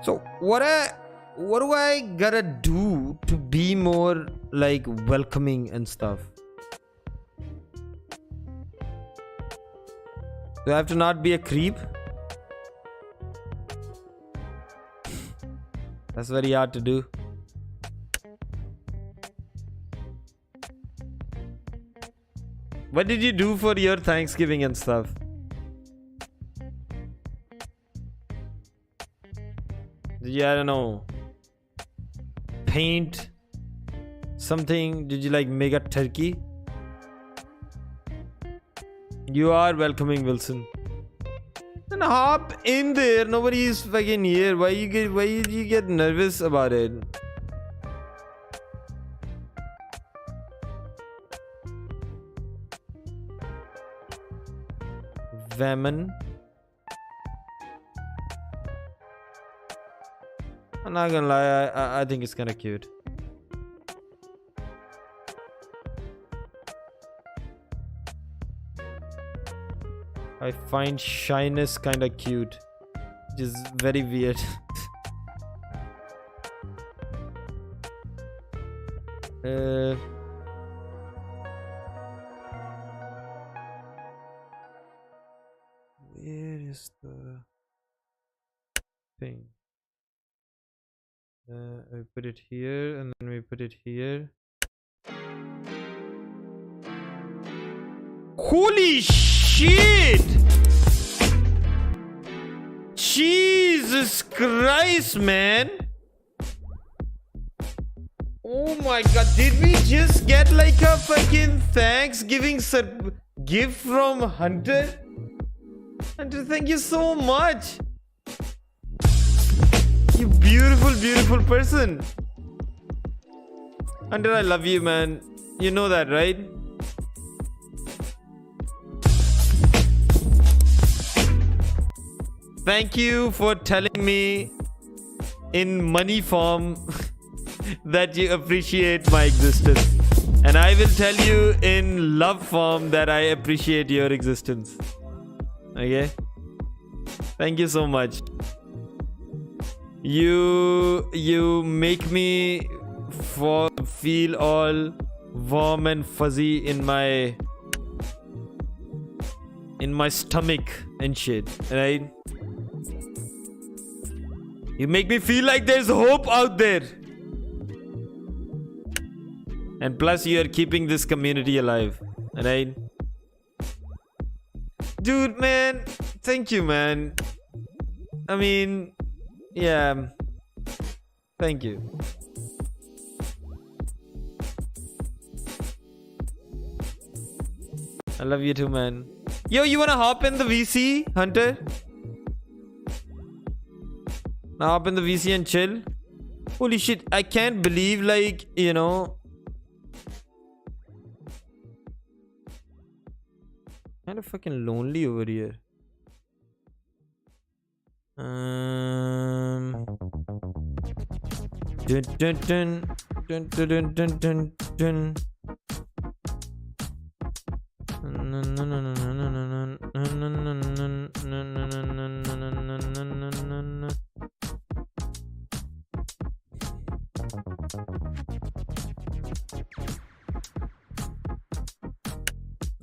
So what do I gotta do to be more like welcoming and stuff? Do I have to not be a creep? That's very hard to do. What did you do for your Thanksgiving and stuff? Did you, I don't know, paint something? Did you like make a turkey? You are welcoming, Wilson. Then hop in there. Nobody is fucking here. Why you get nervous about it? Veman. I'm not gonna lie, I think it's kind of cute. I find shyness kind of cute, which is very weird. Where is the thing? I put it here and then we put it here. Holy shit! Jesus Christ, man! Oh my god, did we just get like a fucking Thanksgiving gift from Hunter? Hunter, thank you so much! You beautiful, beautiful person. Hunter, I love you, man. You know that, right? Thank you for telling me in money form that you appreciate my existence. And I will tell you in love form that I appreciate your existence. Okay? Thank you so much. You make me feel all warm and fuzzy in my stomach and shit, right? You make me feel like there's hope out there. And plus you are keeping this community alive, right? Dude, man, thank you, man. I mean, yeah. Thank you. I love you too, man. Yo, you wanna hop in the VC, Hunter? Now hop in the VC and chill. Holy shit, I can't believe, like, you know, kind of fucking lonely over here. Dun, dun, dun, dun, dun, dun, dun, dun.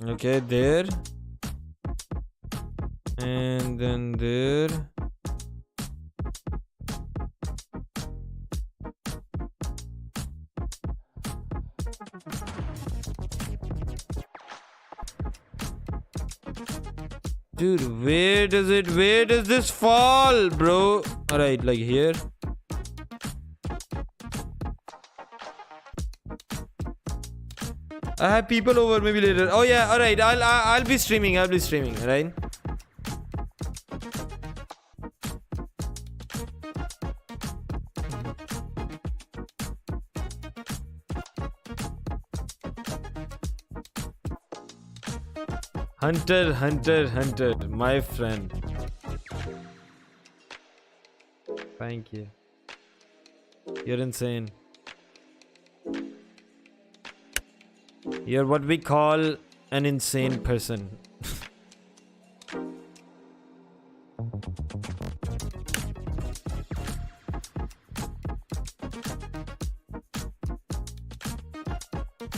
Okay, there. And then there. Dude, where does this fall, bro? Alright, like here. I have people over maybe later. Oh yeah, alright. I'll be streaming, right? Hunter, my friend. Thank you. You're insane. You're what we call an insane person.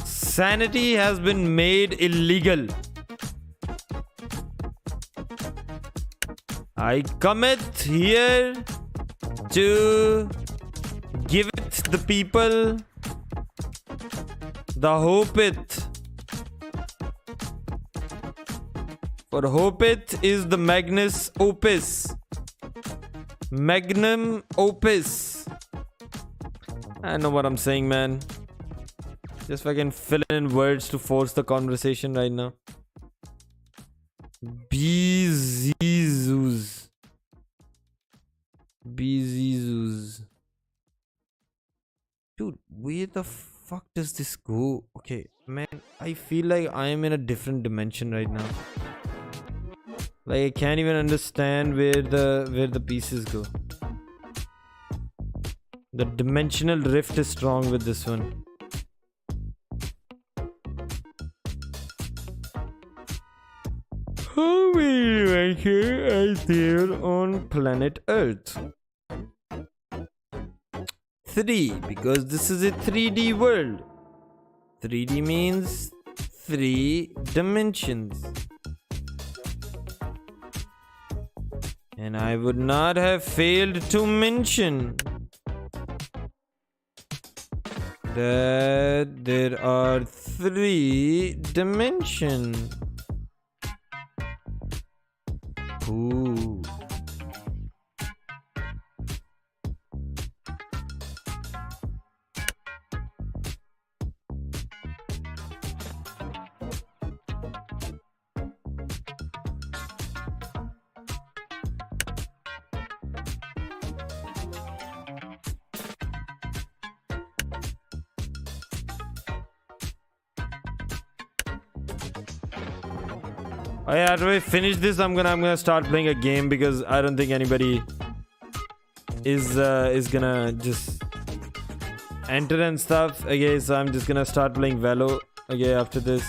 Sanity has been made illegal. I commit here to give it the people the hope it. For hope it is the magnus opus. Magnum opus. I know what I'm saying, man. Just fucking fill in words to force the conversation right now. Beezus. Dude, where the fuck does this go? Okay, man, I feel like I am in a different dimension right now. Like I can't even understand where the pieces go. The dimensional rift is strong with this one. How many dimensions are there on planet Earth? 3, because this is a 3D world. 3D means 3 dimensions. And I would not have failed to mention that there are 3 dimensions. Ooh. Oh yeah, after we finish this, I'm gonna start playing a game because I don't think anybody is gonna just enter and stuff. Okay, so I'm just gonna start playing Velo. Okay, after this.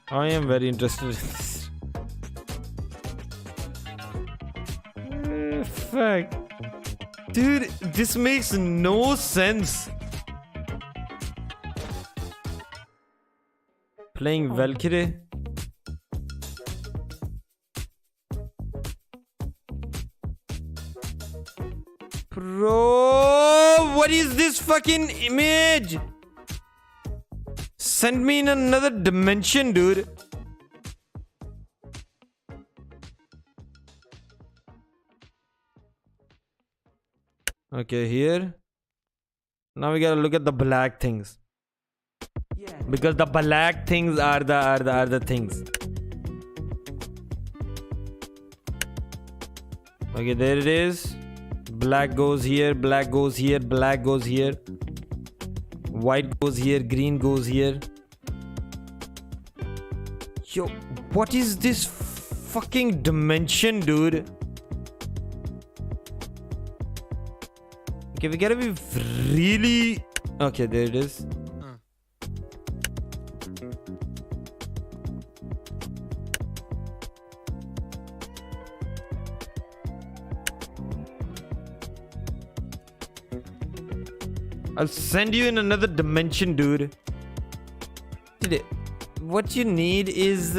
I am very interested in this. Fuck. Dude, this makes no sense. Playing Valkyrie. Bro, what is this fucking image? Send me in another dimension, dude. Okay, here. Now we gotta look at the black things. Because the black things are the things. Okay, there it is. Black goes here, black goes here, black goes here. White goes here, green goes here. Yo, what is this fucking dimension, dude? Okay, we gotta be really... Okay, there it is. I'll send you in another dimension, dude. What you need is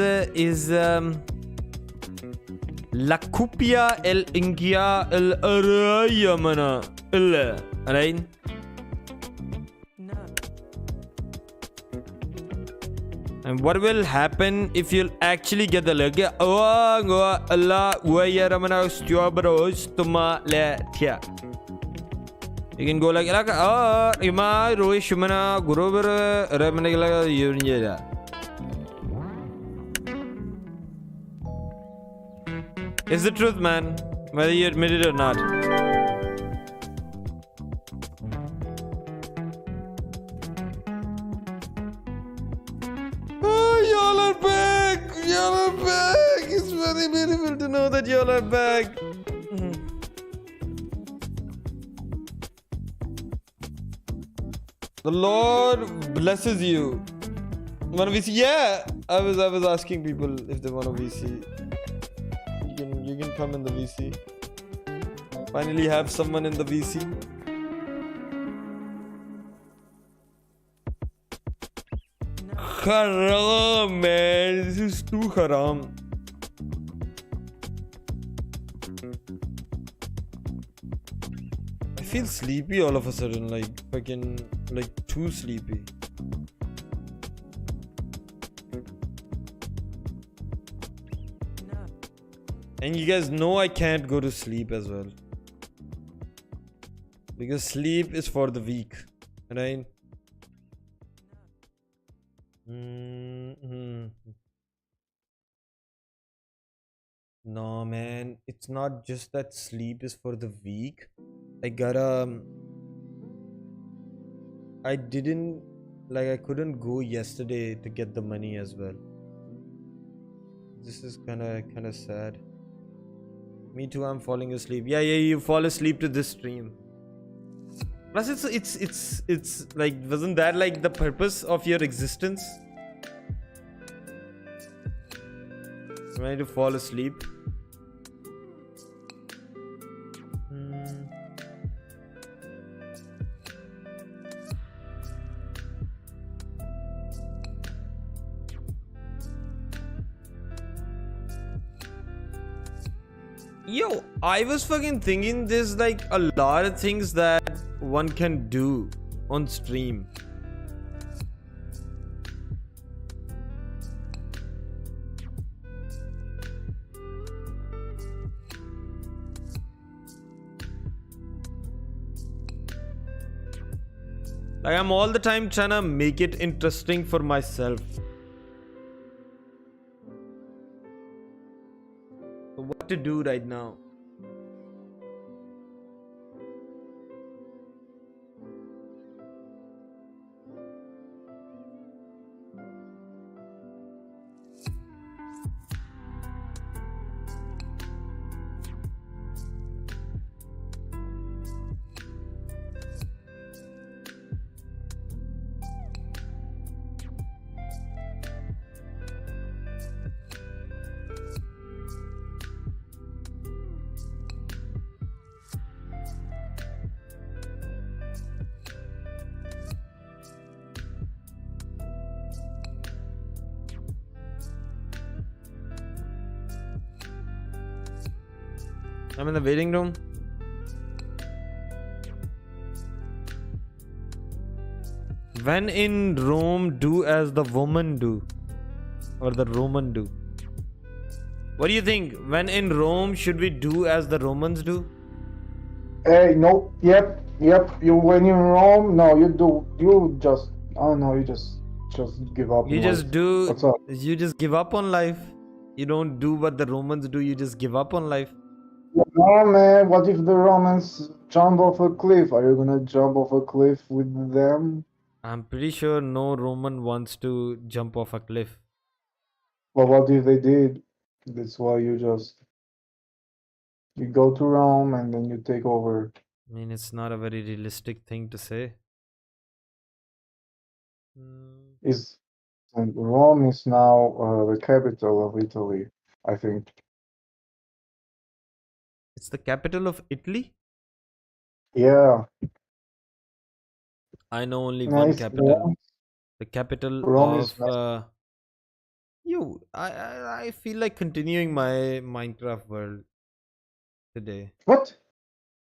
La Cupia El Ingia El Arayamana. Right? And what will happen if you'll actually get the leg? Allah Wayaramana Stuabros Tuma Letia. You can go like Ima Roishumana Gurover Remanagala Unida. It's the truth, man. Whether you admit it or not. Oh, y'all are back! Y'all are back! It's very beautiful to know that y'all are back. The Lord blesses you. Want a VC? Yeah, I was asking people if they want a VC. You can come in the VC. Finally have someone in the VC. Haram, man. This is too haram. I feel sleepy all of a sudden, like fucking, like too sleepy. And you guys know I can't go to sleep as well. Because sleep is for the weak, right? No, man. It's not just that sleep is for the weak. I couldn't go yesterday to get the money as well. This is kinda sad. Me too, I'm falling asleep. Yeah, you fall asleep to this stream. Plus it's like, wasn't that like the purpose of your existence? Trying to fall asleep. Yo, I was fucking thinking there's like a lot of things that one can do on stream. Like, I'm all the time trying to make it interesting for myself. So what to do right now? I'm in the waiting room. When in Rome, do as the woman do. Or the Roman do. What do you think? When in Rome, should we do as the Romans do? Hey, no, yep. You when you're in Rome, no, you just, I don't know, you just give up. You on just life. do. What's up? You just give up on life. You don't do what the Romans do. You just give up on life. No, man. What if the Romans jump off a cliff? Are you gonna jump off a cliff with them? I'm pretty sure no Roman wants to jump off a cliff. Well, what if they did? That's why you go to Rome and then you take over. I mean, it's not a very realistic thing to say. And Rome is now the capital of Italy, I think. It's the capital of Italy? Yeah. I know only No, one it's capital. Rome. The capital Rome is of I feel like continuing my Minecraft world today. What?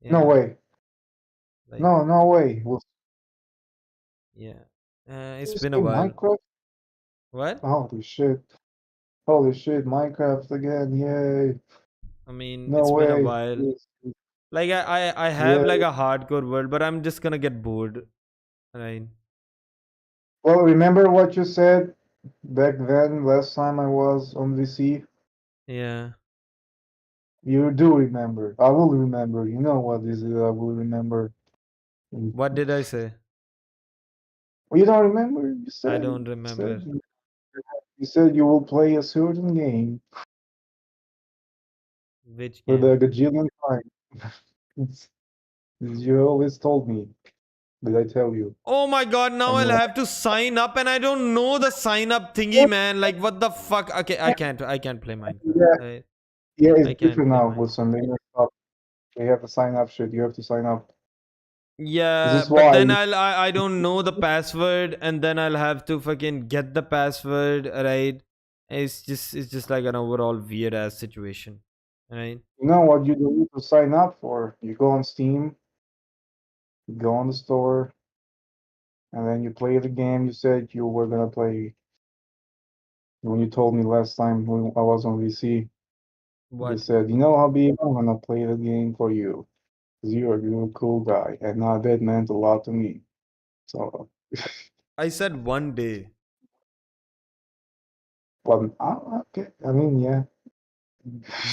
No Yeah, way. like, No way. yeah. It's You been a say while. Minecraft? What? Holy shit. Minecraft again, yay. I mean, No it's been a way. while. Yes. Like I have Yeah. like a hardcore world, but I'm just gonna get bored. Right? Well, remember what you said back then, last time I was on VC? Yeah. You do remember. I will remember. You know what is it? I will remember. What did I say? You don't remember? You said, I don't remember. You said you will play a certain game Which for game? the gajillion time. You always told me. Did I tell you? Oh my god, now I I'll know. have to sign up and I don't know the sign up thingy, man. Like what the fuck? Okay, I can't play Minecraft. Yeah. Right? Yeah, I it's can't different play now mine. with some later stuff. You have to sign up shit. You have to sign up. Yeah, This is but why. then I don't know the password and then I'll have to fucking get the password, right? It's just like an overall weird ass situation. Right? You know what you need to sign up for? You go on Steam, you go on the store, and then you play the game you said you were gonna play. When you told me last time when I was on VC, you What? said, you know, Habib, I'm gonna play the game for you. 'Cause you're a cool guy. And now that meant a lot to me. So, I said one day. but, okay. I mean, yeah.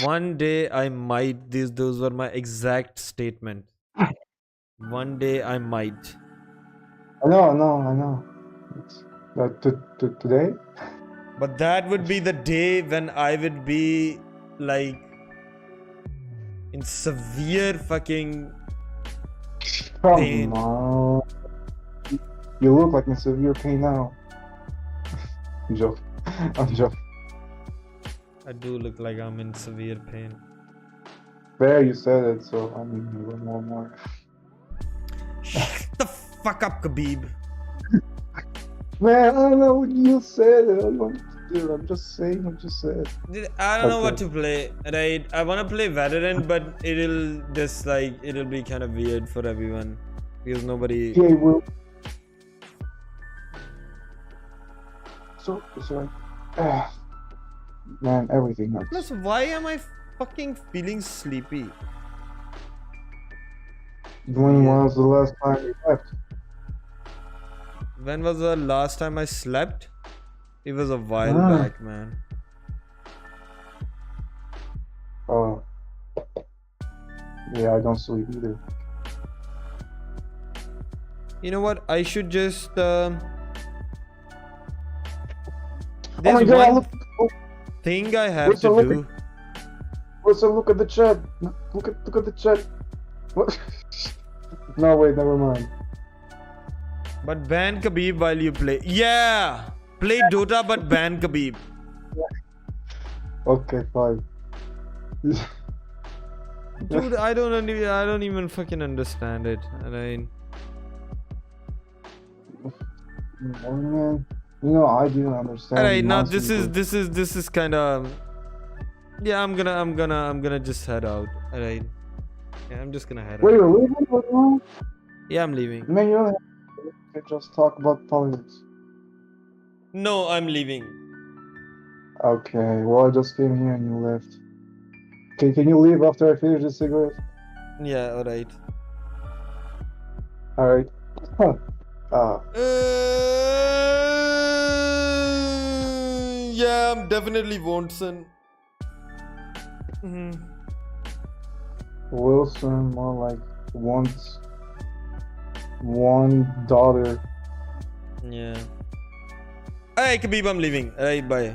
One day I might. Those were my exact statement. One day I might. I know. It's, today? But that would be the day when I would be like in severe fucking pain. Come on. You look like in severe pain now. I'm joking. I'm joking. I do look like I'm in severe pain. There, you said it, so I mean, one more. Shut the fuck up, Khabib. Man, I don't know what you said. I don't know what to do. I'm just saying what you said. I don't know what Okay. to play. Right? I want to play Valorant, but it'll be kind of weird for everyone because nobody. Yeah, well. So, man, everything hurts. Plus, why am I fucking feeling sleepy? When was the last time you left? When was the last time I slept? It was a while back, man. Yeah, I don't sleep either. You know what? I should just. Oh There's my god, one look, thing I have Where's the to look do. look at the chat. Look at the chat. What? No, wait, never mind. But ban Khabib while you play. Yeah! Play Dota but ban Khabib. Okay, fine. Dude, I don't even fucking understand it. I mean, Man, you know, I didn't understand. alright, now nonsense. this is kind of. Yeah, I'm gonna just head out. Alright. Yeah, I'm just gonna head Wait, out. you're leaving right now? Yeah, I'm leaving. Man, you don't have to. You can just talk about politics. No, I'm leaving. Okay, well, I just came here and you left. Okay, can you leave after I finish this cigarette? Yeah, alright. Alright. Yeah, I'm definitely Wonson. Mhm. Wilson, more like once. One daughter. Yeah. Alright, Khabib, I'm leaving. Alright, bye.